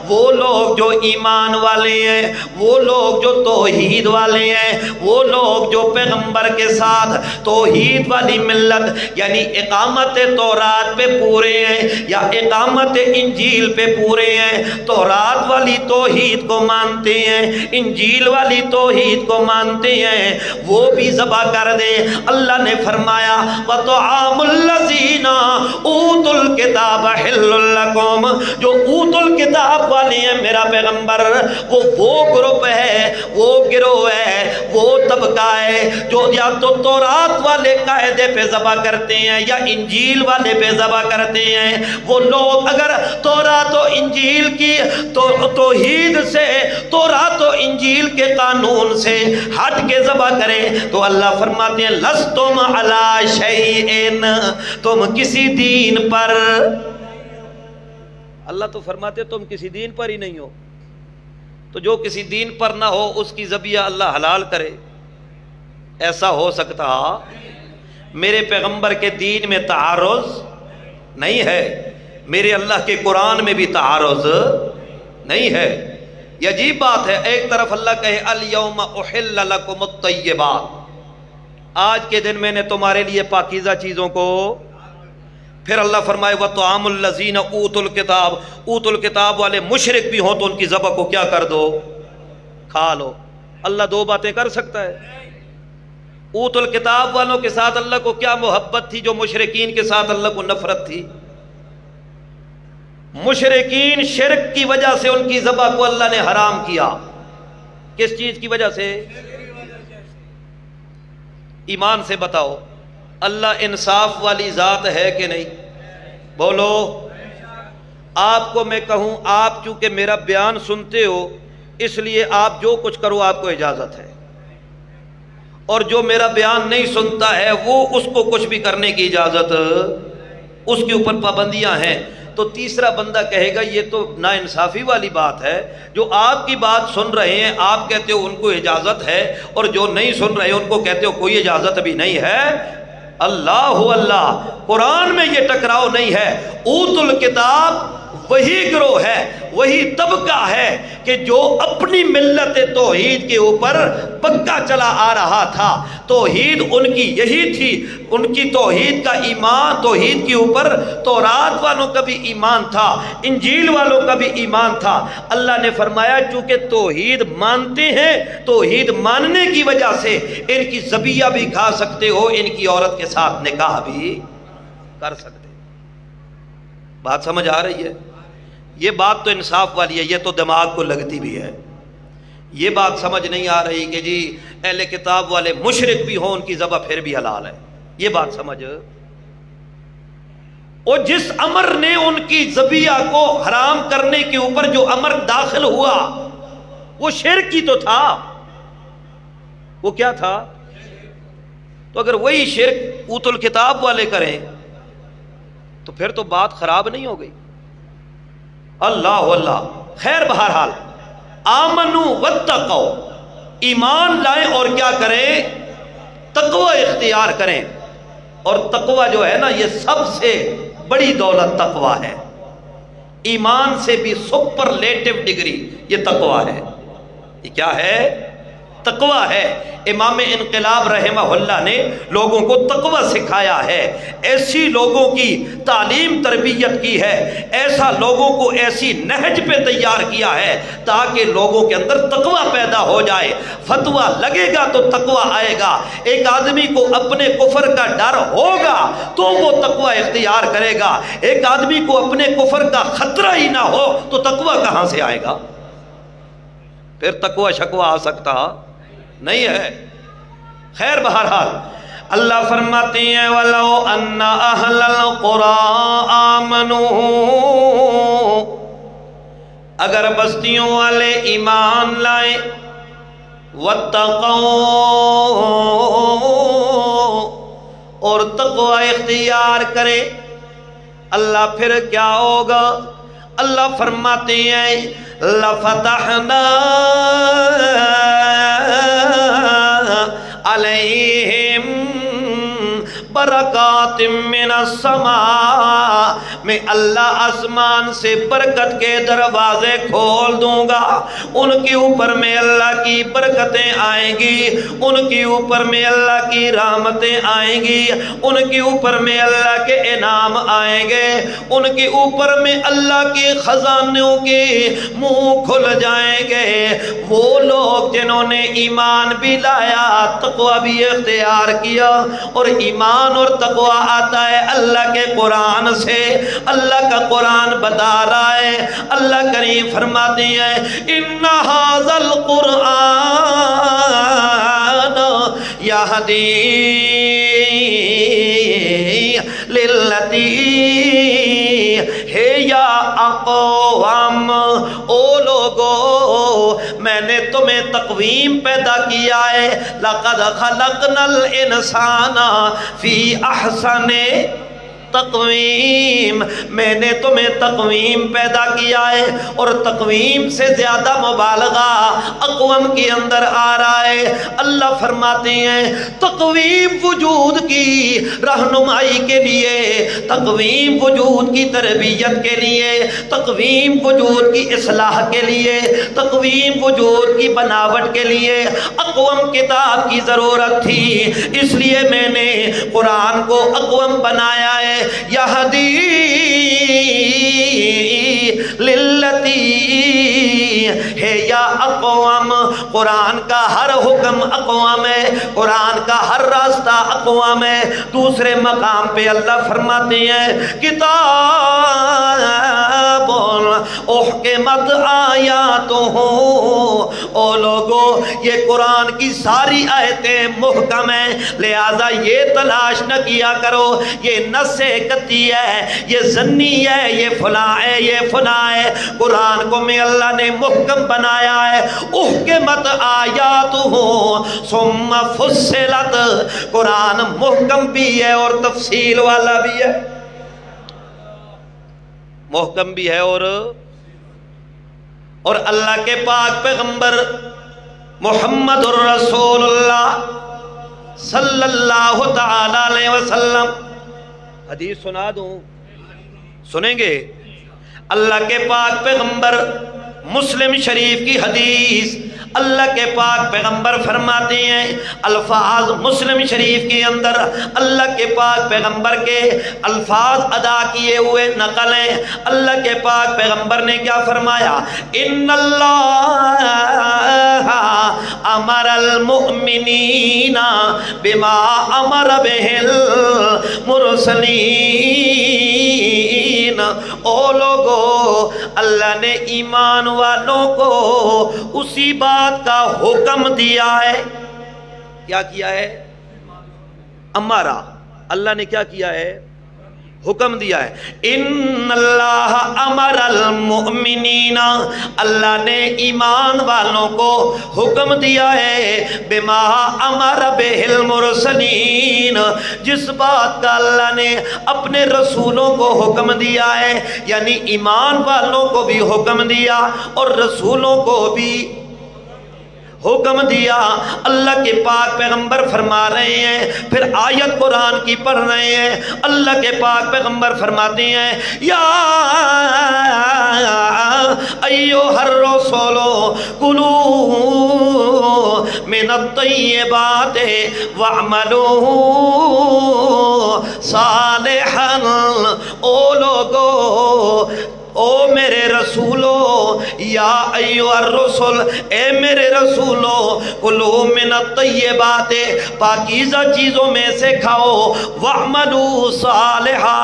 وہ لوگ جو ایمان والے ہیں، وہ لوگ جو توحید والے ہیں، وہ لوگ جو پیغمبر کے ساتھ توحید والی ملت یعنی اقامت تورات پہ پورے ہیں یا اقامت انجیل پہ پورے ہیں، تورات والی توحید کو مانتے ہیں، انجیل والی توحید کو مانتے ہیں، وہ بھی ذبح کر دے۔ اللہ نے فرمایا وَطَعَامُ الَّذِينَ أُوتُوا الْكِتَابَ حِلٌّ لَكُمْ، جو اوت الکتاب والے ہیں میرا پیغمبر وہ گروپ ہے، وہ گروہ ہے، وہ طبقہ ہے جو یا تو تورات والے قاعدے پہ ذبح کرتے ہیں یا انجیل والے پہ ذبح کرتے ہیں۔ وہ لوگ اگر تورات و انجیل کی توحید سے، تورات و انجیل کے قانون سے ہٹ کے ذبح کرے تو اللہ فرماتے ہیں لستم علی شیئن، تم کسی دین پر، اللہ تو فرماتے تم کسی دین پر ہی نہیں ہو، تو جو کسی دین پر نہ ہو اس کی ذبیحہ اللہ حلال کرے، ایسا ہو سکتا؟ میرے پیغمبر کے دین میں تعارض نہیں ہے، میرے اللہ کے قرآن میں بھی تعارض نہیں ہے۔ یہ عجیب بات ہے، ایک طرف اللہ کہے الیوم احل لکم الطیبات، آج کے دن میں نے تمہارے لیے پاکیزہ چیزوں کو، پھر اللہ فرمائے وطعام الذین اوتوا الکتاب، اوتوا الکتاب والے مشرک بھی ہوں تو ان کی ذبح کو کیا کر دو، کھا لو۔ اللہ دو باتیں کر سکتا ہے؟ اوتوا الکتاب والوں کے ساتھ اللہ کو کیا محبت تھی جو مشرکین کے ساتھ اللہ کو نفرت تھی؟ مشرکین شرک کی وجہ سے ان کی ذبح کو اللہ نے حرام کیا، کس چیز کی وجہ سے؟ ایمان سے بتاؤ اللہ انصاف والی ذات ہے کہ نہیں؟ بولو۔ آپ کو میں کہوں آپ چونکہ میرا بیان سنتے ہو اس لیے آپ جو کچھ کرو آپ کو اجازت ہے، اور جو میرا بیان نہیں سنتا ہے وہ اس کو کچھ بھی کرنے کی اجازت، اس کے اوپر پابندیاں ہیں۔ تو تیسرا بندہ کہے گا یہ تو ناانصافی والی بات ہے، جو آپ کی بات سن رہے ہیں آپ کہتے ہو ان کو اجازت ہے، اور جو نہیں سن رہے ان کو کہتے ہو کوئی اجازت بھی نہیں ہے۔ اللہ قرآن میں یہ ٹکراؤ نہیں ہے۔ اوت الکتاب وہی گروہ ہے، وہی طبقہ ہے کہ جو اپنی ملت توحید کے اوپر پکا چلا آ رہا تھا، توحید ان کی یہی تھی، ان کی توحید کا ایمان، توحید کے اوپر تورات والوں کا بھی ایمان تھا، انجیل والوں کا بھی ایمان تھا۔ اللہ نے فرمایا چونکہ توحید مانتے ہیں، توحید ماننے کی وجہ سے ان کی ذبیحہ بھی کھا سکتے ہو، ان کی عورت کے ساتھ نکاح بھی کر سکتے۔ بات سمجھ آ رہی ہے؟ یہ بات تو انصاف والی ہے، یہ تو دماغ کو لگتی بھی ہے۔ یہ بات سمجھ نہیں آ رہی کہ جی اہل کتاب والے مشرک بھی ہوں ان کی ذبح پھر بھی حلال ہے، یہ بات سمجھ۔ اور جس امر نے ان کی ذبیحہ کو حرام کرنے کے اوپر جو امر داخل ہوا وہ شرک ہی تو تھا، وہ کیا تھا؟ تو اگر وہی شرک اوت الکتاب والے کریں تو پھر تو بات خراب نہیں ہو گئی۔ اللہ خیر، بہرحال آمنو واتقوا، ایمان لائیں اور کیا کریں؟ تقوی اختیار کریں۔ اور تقوی جو ہے نا یہ سب سے بڑی دولت تقوی ہے، ایمان سے بھی سپرلیٹو ڈگری یہ تقوی ہے۔ یہ کیا ہے؟ تقوی ہے۔ امام انقلاب رحمہ اللہ نے لوگوں کو تقوی سکھایا ہے، ایسی لوگوں کی تعلیم تربیت کی ہے، ایسا لوگوں کو ایسی نہج پہ تیار کیا ہے تاکہ لوگوں کے اندر تقوی پیدا ہو جائے۔ فتویٰ لگے گا تو تقوی آئے گا۔ ایک آدمی کو اپنے کفر کا ڈر ہوگا تو وہ تقوی اختیار کرے گا، ایک آدمی کو اپنے کفر کا خطرہ ہی نہ ہو تو تقوی کہاں سے آئے گا؟ پھر تقوی شکوہ آ سکتا نہیں ہے۔ خیر، بہرحال اللہ فرماتے ہیں وَلَوْ أَنَّ أَهْلَ الْقُرَىٰ آمَنُوا، اگر بستیوں والے ایمان لائیں، وَاتَّقَوْا، اور تقوی اختیار کرے، اللہ پھر کیا ہوگا؟ اللہ فرماتے ہیں لَفَتَحْنَا علیہم برکات من السماء، میں اللہ آسمان سے برکت کے دروازے کھول دوں گا، ان کے اوپر میں اللہ کی برکتیں آئیں گی، ان کے اوپر میں اللہ کی رحمتیں آئیں گی، ان کے اوپر میں اللہ کے انعام آئیں گے، ان کے اوپر میں اللہ کے خزانوں کے منہ کھل جائیں گے۔ وہ لوگ جنہوں نے ایمان بھی لایا، تقوی بھی اختیار کیا، اور ایمان اور تقوی آتا ہے اللہ کے قرآن سے، اللہ کا قرآن بتا رہا ہے۔ اللہ کریم فرماتے ہیں ان ھذا القرآن یہدی للتی ہی اقوام، او لوگو میں نے تمہیں تقویم پیدا کیا ہے، لقد خلقنا الانسان فی احسن تقویم، میں نے تمہیں تقویم پیدا کیا ہے، اور تقویم سے زیادہ مبالغہ اقوام کے اندر آ رہا ہے۔ اللہ فرماتے ہیں تقویم وجود کی رہنمائی کے لیے، تقویم وجود کی تربیت کے لیے، تقویم وجود کی اصلاح کے لیے، تقویم وجود کی بناوٹ کے لیے اقوام کتاب کی ضرورت تھی، اس لیے میں نے قرآن کو اقوام بنایا ہے۔ یہدی للتی ہے یا اقوام، قرآن کا ہر حکم اقوام ہے، قرآن کا ہر راستہ اقوام ہے۔ دوسرے مقام پہ اللہ فرماتے ہیں کتاب احکمت آیاتہ، او لوگو یہ قرآن کی ساری آیتیں محکم ہیں، لہذا یہ تلاش نہ کیا کرو یہ نص قطعی ہے، یہ ظنی ہے، یہ فلاں ہے، یہ فلاں ہے۔ قرآن کو میں اللہ نے محکم بنایا ہے۔ احکمت آیاتہ ثم فصلت، قرآن محکم بھی ہے اور تفصیل والا بھی ہے، محکم بھی ہے اور اللہ کے پاک پیغمبر محمد الرسول اللہ صلی اللہ تعالی علیہ وسلم، حدیث سنا دوں، سنیں گے؟ اللہ کے پاک پیغمبر، مسلم شریف کی حدیث، اللہ کے پاک پیغمبر فرماتے ہیں، الفاظ مسلم شریف کے اندر اللہ کے پاک پیغمبر کے الفاظ ادا کیے ہوئے نقل ہیں۔ اللہ کے پاک پیغمبر نے کیا فرمایا؟ ان اللہ امر المؤمنین بما امر بہ المرسلین، او لوگو اللہ نے ایمان والوں کو اسی بات کا حکم دیا ہے۔ کیا کیا ہے؟ امارا، اللہ نے کیا کیا ہے؟ حکم دیا ہے۔ ان اللہ امر المؤمنین، اللہ نے ایمان والوں کو حکم دیا ہے، بما امر بہ المرسلین، جس بات کا اللہ نے اپنے رسولوں کو حکم دیا ہے، یعنی ایمان والوں کو بھی حکم دیا اور رسولوں کو بھی حکم دیا۔ اللہ کے پاک پیغمبر فرما رہے ہیں، پھر آیت قرآن کی پڑھ رہے ہیں، اللہ کے پاک پیغمبر فرماتے ہیں یا ایھا الرسول کلوا من الطیبات واعملوا صالحا، او لوگو، او میرے رسولو، یا ایھا الرسل، اے میرے رسولو، کلوا من الطیبات، پاکیزہ چیزوں میں سے کھاؤ، واعملوا صالحا،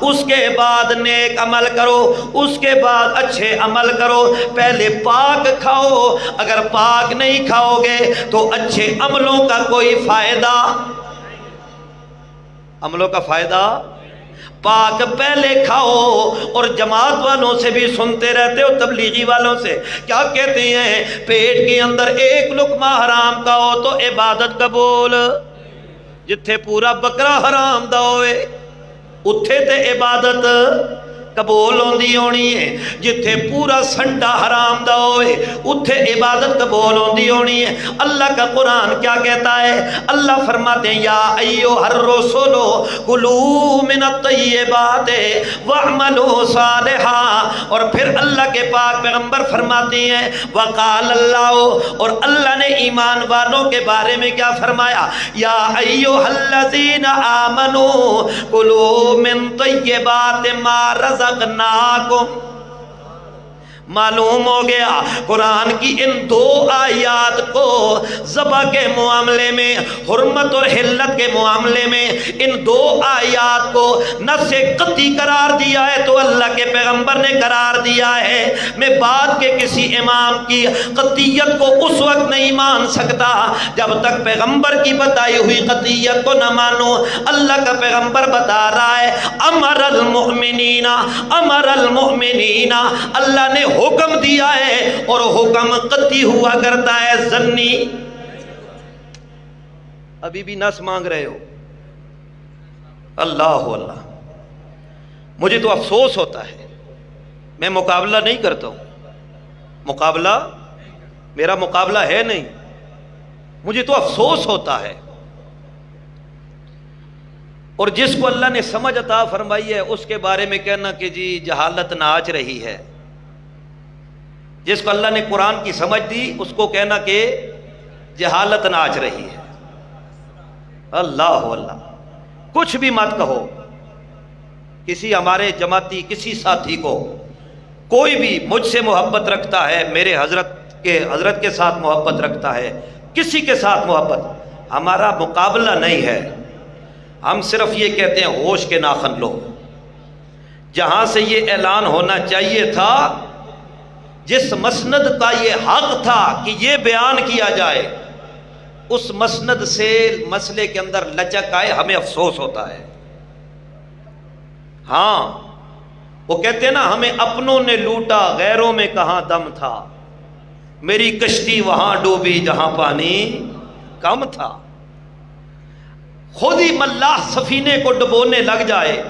اس کے بعد نیک عمل کرو، اس کے بعد اچھے عمل کرو۔ پہلے پاک کھاؤ، اگر پاک نہیں کھاؤ گے تو اچھے عملوں کا کوئی فائدہ، عملوں کا فائدہ، پاک پہلے کھاؤ۔ اور جماعت والوں سے بھی سنتے رہتے ہو، تبلیغی والوں سے کیا کہتے ہیں؟ پیٹ کے اندر ایک لقمہ حرام کا ہو تو عبادت قبول، جتھے پورا بکرا حرام دا ہوئے اتھے تے عبادت قبول ہوندی ہونی ہے، جتھے پورا سنڈا حرام دا ہوئے اتھے عبادت قبول ہوندی ہونی ہے۔ اللہ کا قرآن کیا کہتا ہے؟ اللہ فرماتے ہیں یا ایھا الرسول کلوا من الطیبات واعملوا صالحا، اور پھر اللہ کے پاک پیغمبر فرماتے ہیں وقال اللہ، اور اللہ نے ایمان والوں کے بارے میں کیا فرمایا؟ یا ایھا الذین آمنوا کلوا من طیبات ما رزقناکم۔ معلوم ہو گیا قرآن کی ان دو آیات کو ذبح کے معاملے میں، حرمت اور حلت کے معاملے میں، ان دو آیات کو نص قطعی قرار دیا ہے تو اللہ کے پیغمبر نے قرار دیا ہے۔ میں بعد کے کسی امام کی قطعیت کو اس وقت نہیں مان سکتا جب تک پیغمبر کی بتائی ہوئی قطعیت کو نہ مانو۔ اللہ کا پیغمبر بتا رہا ہے امر المؤمنین، امر المؤمنین، اللہ نے حکم دیا ہے، اور حکم قطعی ہوا کرتا ہے، ظنی۔ ابھی بھی نس مانگ رہے ہو؟ اللہ اللہ، مجھے تو افسوس ہوتا ہے، میں مقابلہ نہیں کرتا ہوں، مقابلہ میرا مقابلہ ہے نہیں، مجھے تو افسوس ہوتا ہے۔ اور جس کو اللہ نے سمجھ عطا فرمائی ہے اس کے بارے میں کہنا کہ جی جہالت ناچ رہی ہے، جس کو اللہ نے قرآن کی سمجھ دی اس کو کہنا کہ جہالت ناچ رہی ہے۔ اللہ اللہ، کچھ بھی مت کہو، کسی ہمارے جماعتی کسی ساتھی کو کوئی بھی مجھ سے محبت رکھتا ہے، میرے حضرت کے ساتھ محبت رکھتا ہے، کسی کے ساتھ محبت، ہمارا مقابلہ نہیں ہے، ہم صرف یہ کہتے ہیں ہوش کے ناخن لو۔ جہاں سے یہ اعلان ہونا چاہیے تھا، جس مسند کا یہ حق تھا کہ یہ بیان کیا جائے، اس مسند سے مسئلے کے اندر لچک آئے، ہمیں افسوس ہوتا ہے۔ ہاں، وہ کہتے ہیں نا، ہمیں اپنوں نے لوٹا غیروں میں کہاں دم تھا، میری کشتی وہاں ڈوبی جہاں پانی کم تھا۔ خود ہی ملاح سفینے کو ڈبونے لگ جائے،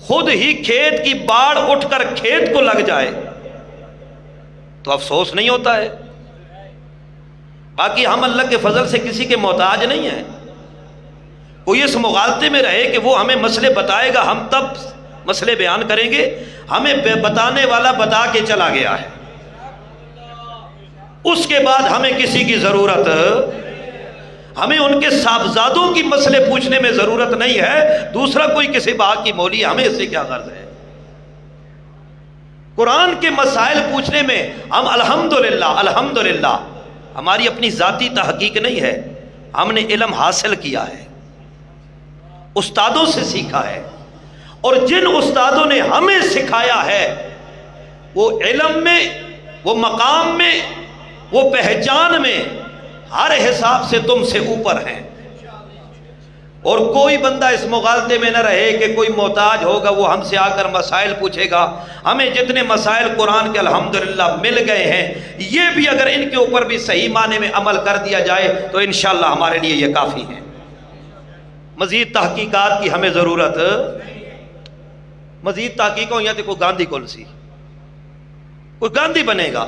خود ہی کھیت کی باڑ اٹھ کر کھیت کو لگ جائے تو افسوس نہیں ہوتا ہے؟ باقی ہم اللہ کے فضل سے کسی کے محتاج نہیں ہیں۔ کوئی اس مغالطے میں رہے کہ وہ ہمیں مسئلے بتائے گا، ہم تب مسئلے بیان کریں گے، ہمیں بتانے والا بتا کے چلا گیا ہے، اس کے بعد ہمیں کسی کی ضرورت، ہمیں ان کے صاحبزادوں کی مسئلے پوچھنے میں ضرورت نہیں ہے، دوسرا کوئی کسی باغ کی مولی، ہمیں اس سے کیا غرض ہے؟ قرآن کے مسائل پوچھنے میں ہم الحمدللہ ہماری اپنی ذاتی تحقیق نہیں ہے، ہم نے علم حاصل کیا ہے، استادوں سے سیکھا ہے، اور جن استادوں نے ہمیں سکھایا ہے وہ علم میں، وہ مقام میں، وہ پہچان میں ہر حساب سے تم سے اوپر ہیں۔ اور کوئی بندہ اس مغالطے میں نہ رہے کہ کوئی محتاج ہوگا وہ ہم سے آ کر مسائل پوچھے گا۔ ہمیں جتنے مسائل قرآن کے الحمدللہ مل گئے ہیں، یہ بھی اگر ان کے اوپر بھی صحیح معنی میں عمل کر دیا جائے تو انشاءاللہ ہمارے لیے یہ کافی ہیں۔ مزید تحقیقات کی ہمیں ضرورت، مزید تحقیق ہو یا تو کوئی گاندھی کولسی، کوئی گاندھی بنے گا۔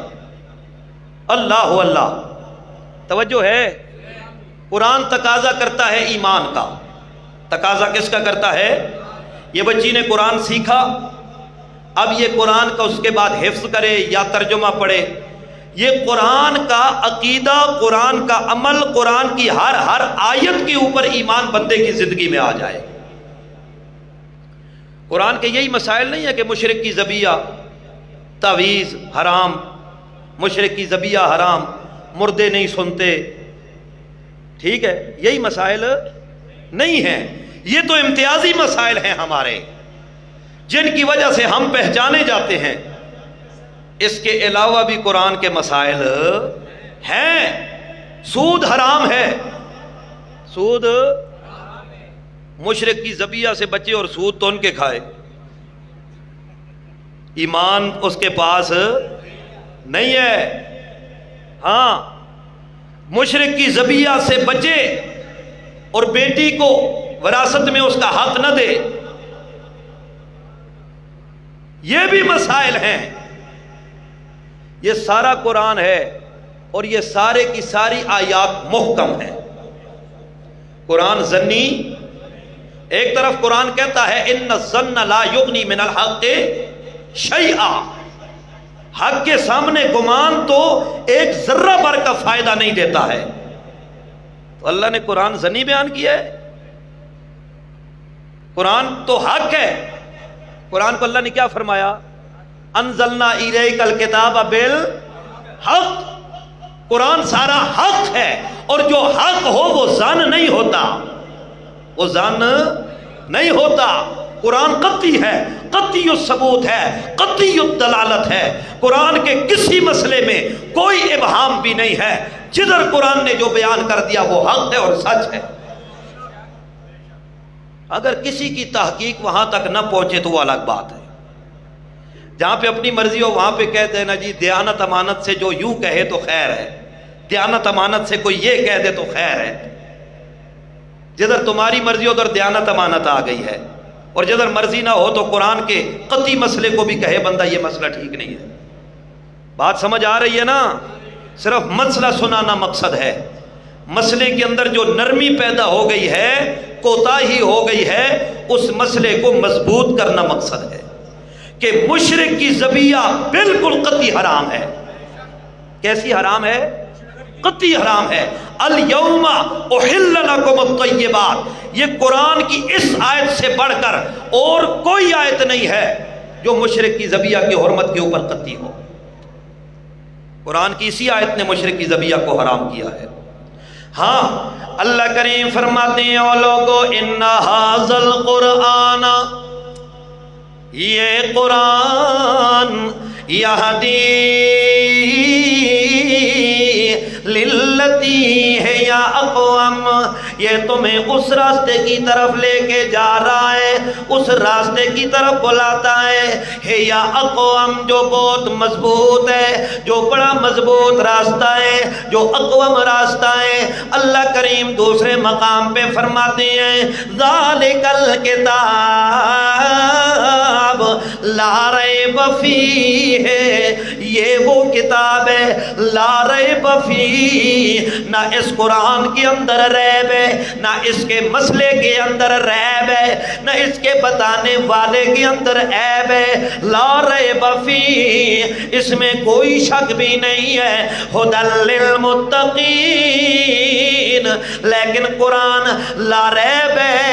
اللہ اللہ، توجہ ہے، قرآن تقاضا کرتا ہے ایمان کا۔ تقاضا کس کا کرتا ہے؟ یہ بچی نے قرآن سیکھا، اب یہ قرآن کا اس کے بعد حفظ کرے یا ترجمہ پڑھے، یہ قرآن کا عقیدہ، قرآن کا عمل، قرآن کی ہر آیت کے اوپر ایمان بندے کی زندگی میں آ جائے۔ قرآن کے یہی مسائل نہیں ہے کہ مشرک کی ذبیحہ، تعویذ حرام، مشرک کی ذبیحہ حرام، مردے نہیں سنتے، ٹھیک ہے، یہی مسائل نہیں ہیں، یہ تو امتیازی مسائل ہیں ہمارے، جن کی وجہ سے ہم پہچانے جاتے ہیں۔ اس کے علاوہ بھی قرآن کے مسائل ہیں۔ سود حرام ہے، سود، مشرک کی ذبیحہ سے بچے اور سود تو ان کے کھائے، ایمان اس کے پاس نہیں ہے۔ ہاں، مشرک کی ذبیحہ سے بچے اور بیٹی کو وراثت میں اس کا حق نہ دے، یہ بھی مسائل ہیں۔ یہ سارا قرآن ہے اور یہ سارے کی ساری آیات محکم ہیں۔ قرآن ظنی، ایک طرف قرآن کہتا ہے ان الظن لا یغنی من الحق شیئا، حق کے سامنے گمان تو ایک ذرہ بھر کا فائدہ نہیں دیتا ہے، تو اللہ نے قرآن ظنی بیان کیا ہے۔ قرآن تو حق ہے، قرآن کو اللہ نے کیا فرمایا؟ انزلنا الیک الکتاب بالحق، قرآن سارا حق ہے، اور جو حق ہو وہ ظن نہیں ہوتا، وہ ظن نہیں ہوتا۔ قرآن قطعی ہے، قطعی الثبوت ہے، قطعی الدلالت ہے، قرآن کے کسی مسئلے میں کوئی ابہام بھی نہیں ہے، جدھر قرآن نے جو بیان کر دیا وہ حق ہے اور سچ ہے۔ اگر کسی کی تحقیق وہاں تک نہ پہنچے تو وہ الگ بات ہے، جہاں پہ اپنی مرضی ہو وہاں پہ کہہ دینا جی دیانت امانت سے جو یوں کہے تو خیر ہے، دیانت امانت سے کوئی یہ کہہ دے تو خیر ہے، جدھر تمہاری مرضی ادھر دیانت امانت آ گئی ہے۔ اور جدھر مرضی نہ ہو تو قرآن کے قطعی مسئلے کو بھی کہے بندہ یہ مسئلہ ٹھیک نہیں ہے۔ بات سمجھ آ رہی ہے نا؟ صرف مسئلہ سنانا مقصد ہے، مسئلے کے اندر جو نرمی پیدا ہو گئی ہے، کوتاہی ہو گئی ہے، اس مسئلے کو مضبوط کرنا مقصد ہے کہ مشرک کی ذبیحہ بالکل قطعی حرام ہے۔ کیسی حرام ہے؟ قطعی حرام ہے۔ الیوم احل لکم الطیبات، یہ قرآن کی اس آیت سے بڑھ کر اور کوئی آیت نہیں ہے جو مشرک کی ذبیحہ کی حرمت کے اوپر قطعی ہو۔ قرآن کی اسی آیت نے مشرک کی ذبیحہ کو حرام کیا ہے۔ ہاں اللہ کریم فرماتے ہیں او لوگو ان ھذا القرآن، یہ قرآن یہدی للتی ہے یا اقوام، یہ تمہیں اس راستے کی طرف لے کے جا رہا ہے، اس راستے کی طرف بلاتا ہے یا اقوام، جو بہت مضبوط ہے، جو بڑا مضبوط راستہ ہے، جو اقوام راستہ ہے۔ اللہ کریم دوسرے مقام پہ فرماتے ہیں ذالک الکتاب لا ریب فیہ، یہ وہ کتاب ہے لا ریب فیہ، نہ اس قرآن کے اندر ریب ہے، نہ اس کے مسئلے کے اندر ریب ہے، نہ اس کے بتانے والے کے اندر عیب ہے، لا ریب فیہ، اس میں کوئی شک بھی نہیں ہے، ھدی للمتقین، لیکن قرآن لا ریب ہے،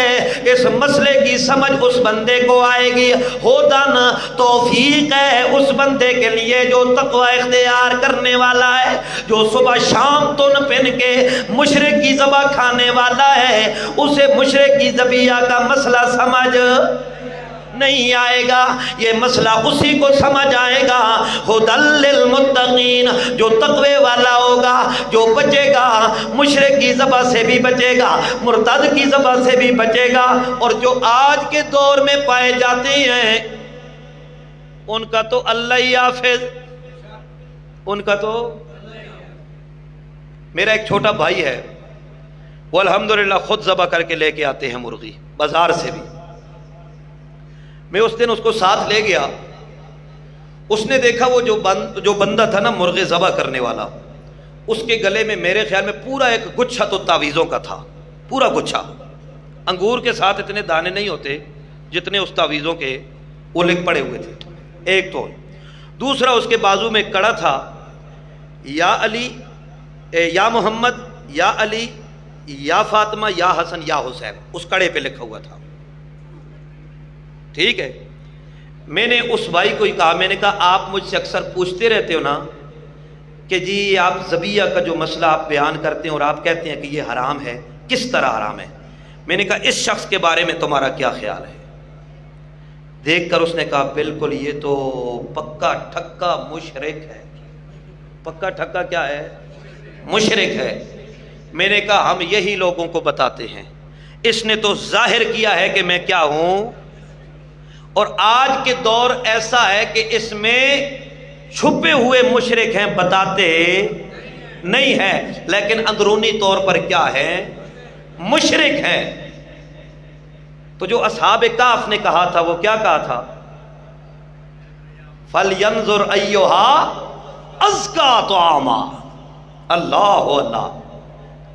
اس مسئلے کی سمجھ اس بندے کو آئے گی، ھدن توفیق ہے اس بندے کے لیے جو تقوی اختیار کرنے والا ہے، جو صبح شام تن پہن کے مشرک کی ذبح کھانے والا ہے، اسے مشرک کی ذبیحہ کا مسئلہ سمجھ نہیں آئے گا، یہ مسئلہ اسی کو سمجھ آئے گا۔ ھدی للمتقین، جو تقوی والا ہوگا، جو بچے گا، مشرک کی ذبح سے بھی بچے گا، مرتد کی ذبح سے بھی بچے گا، اور جو آج کے دور میں پائے جاتے ہیں ان کا تو اللہ ہی حافظ، ان کا تو میرا ایک چھوٹا بھائی ہے، وہ الحمدللہ خود ذبح کر کے لے کے آتے ہیں مرغی بازار سے بھی۔ میں اس دن اس کو ساتھ لے گیا، اس نے دیکھا وہ جو بندہ تھا نا مرغے ذبح کرنے والا، اس کے گلے میں میرے خیال میں پورا ایک گچھا تو تعویذوں کا تھا، پورا گچھا۔ انگور کے ساتھ اتنے دانے نہیں ہوتے جتنے اس تعویذوں کے وہ لکھ پڑے ہوئے تھے، ایک تو۔ دوسرا اس کے بازو میں کڑا تھا، یا علی یا محمد یا علی یا فاطمہ یا حسن یا حسین، اس کڑے پہ لکھا ہوا تھا۔ ٹھیک ہے، میں نے اس بھائی کو ہی کہا، میں نے کہا آپ مجھ سے اکثر پوچھتے رہتے ہو نا کہ جی آپ ذبیحہ کا جو مسئلہ آپ بیان کرتے ہیں اور آپ کہتے ہیں کہ یہ حرام ہے، کس طرح حرام ہے؟ میں نے کہا اس شخص کے بارے میں تمہارا کیا خیال ہے؟ دیکھ کر اس نے کہا بالکل یہ تو پکا ٹھکا مشرک ہے۔ پکا ٹھکا کیا ہے؟ مشرک ہے۔ میں نے کہا ہم یہی لوگوں کو بتاتے ہیں، اس نے تو ظاہر کیا ہے کہ میں کیا ہوں، اور آج کے دور ایسا ہے کہ اس میں چھپے ہوئے مشرک ہیں، بتاتے نہیں ہیں، لیکن اندرونی طور پر کیا ہے؟ مشرک ہیں۔ تو جو اصحاب کہف نے کہا تھا وہ کیا کہا تھا؟ فَلْيَنْظُرْ أَيُّهَا أَزْكَىٰ طَعَامًا، اللہ اللہ۔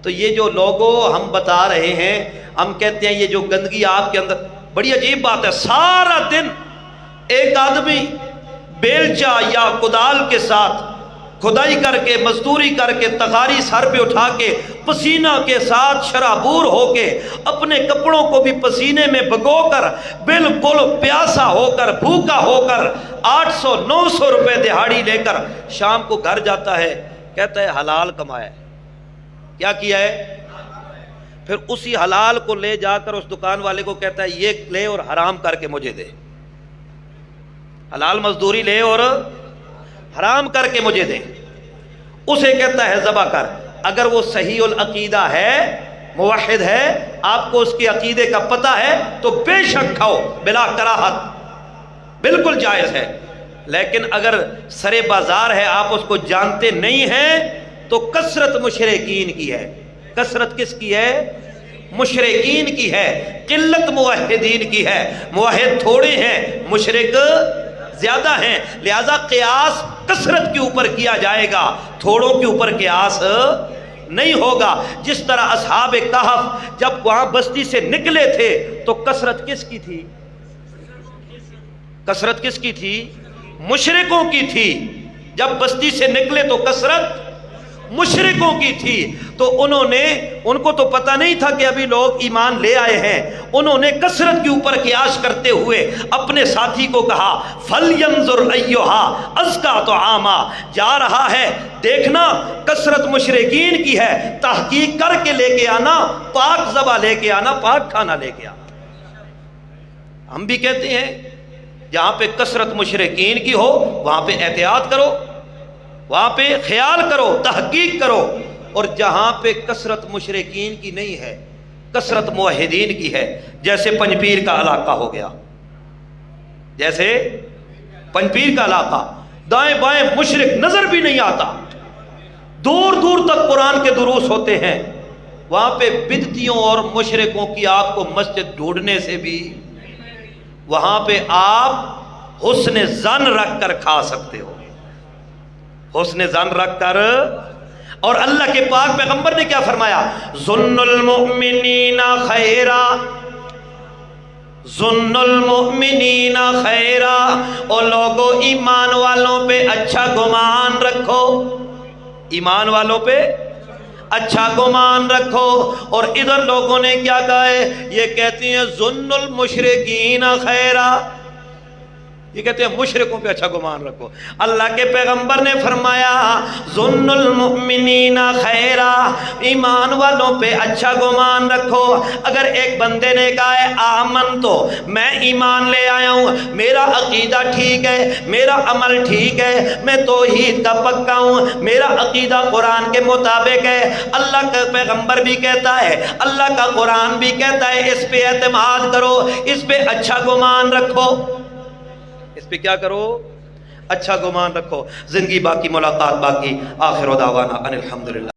تو یہ جو لوگوں ہم بتا رہے ہیں، ہم کہتے ہیں یہ جو گندگی آپ کے اندر، بڑی عجیب بات ہے، سارا دن ایک آدمی بیلچا یا کدال کے ساتھ کھدائی کر کے، مزدوری کر کے، تغاری سر پہ اٹھا کے، پسینہ کے ساتھ شرابور ہو کے، اپنے کپڑوں کو بھی پسینے میں بھگو کر، بالکل پیاسا ہو کر، بھوکا ہو کر، 800-900 روپے دہاڑی لے کر شام کو گھر جاتا ہے، کہتا ہے حلال کمایا ہے۔ کیا کیا ہے؟ پھر اسی حلال کو لے جا کر اس دکان والے کو کہتا ہے یہ لے اور حرام کر کے مجھے دے، حلال مزدوری لے اور حرام کر کے مجھے دے۔ اسے کہتا ہے ذبح کر۔ اگر وہ صحیح العقیدہ ہے، موحد ہے، آپ کو اس کے عقیدے کا پتہ ہے تو بے شک کھاؤ بلا کراہت، بالکل جائز ہے۔ لیکن اگر سرے بازار ہے، آپ اس کو جانتے نہیں ہیں، تو کثرت مشرکین کی ہے۔ کثرت کس کی ہے؟ مشرکین کی ہے، قلت موحدین کی ہے۔ موحد تھوڑے ہیں، مشرک زیادہ ہیں، لہذا قیاس کثرت کے اوپر کیا جائے گا، تھوڑوں کے اوپر قیاس نہیں ہوگا۔ جس طرح اصحاب کہف جب وہاں بستی سے نکلے تھے تو کثرت کس کی تھی؟ کثرت کس کی تھی؟ مشرکوں کی تھی۔ جب بستی سے نکلے تو کثرت مشرکوں کی تھی، تو ان کو تو پتہ نہیں تھا کہ ابھی لوگ ایمان لے آئے ہیں، انہوں نے کثرت کے اوپر قیاس کرتے ہوئے اپنے ساتھی کو کہا فَلْيَنظُرْ أَيُّهَا أَزْكَىٰ طَعَامًا، جا رہا ہے دیکھنا کثرت مشرکین کی ہے، تحقیق کر کے لے کے آنا، پاک ذبح لے کے آنا، پاک کھانا لے کے آنا۔ ہم بھی کہتے ہیں جہاں پہ کثرت مشرکین کی ہو وہاں پہ احتیاط کرو، وہاں پہ خیال کرو، تحقیق کرو، اور جہاں پہ کثرت مشرکین کی نہیں ہے، کثرت موحدین کی ہے، جیسے پنجپیر کا علاقہ ہو گیا، جیسے پنجپیر کا علاقہ، دائیں بائیں مشرک نظر بھی نہیں آتا، دور دور تک قرآن کے دروس ہوتے ہیں، وہاں پہ بدعتیوں اور مشرکوں کی آپ کو مسجد ڈھونڈنے سے بھی، وہاں پہ آپ حسن ظن رکھ کر کھا سکتے ہو، حسن ظن رکھ کر۔ اور اللہ کے پاک پیغمبر نے کیا فرمایا؟ ظن المؤمنین خیرا، ظن المؤمنین خیرا، اور لوگوں ایمان والوں پہ اچھا گمان رکھو، ایمان والوں پہ اچھا گمان رکھو۔ اور ادھر لوگوں نے کیا کہا ہے؟ یہ کہتی ہیں ظن المشرکین خیرا، یہ کہتے ہیں مشرکوں پہ اچھا گمان رکھو۔ اللہ کے پیغمبر نے فرمایا ظن المؤمنین خیرا، ایمان والوں پہ اچھا گمان رکھو۔ اگر ایک بندے نے کہا ہے آمن تو میں ایمان لے آیا ہوں، میرا عقیدہ ٹھیک ہے، میرا عمل ٹھیک ہے، میں توحید کا پکا ہوں، میرا عقیدہ قرآن کے مطابق ہے، اللہ کا پیغمبر بھی کہتا ہے، اللہ کا قرآن بھی کہتا ہے، اس پہ اعتماد کرو، اس پہ اچھا گمان رکھو، اس پہ کیا کرو؟ اچھا گمان رکھو۔ زندگی باقی، ملاقات باقی۔ آخر دعوانا ان الحمدللہ۔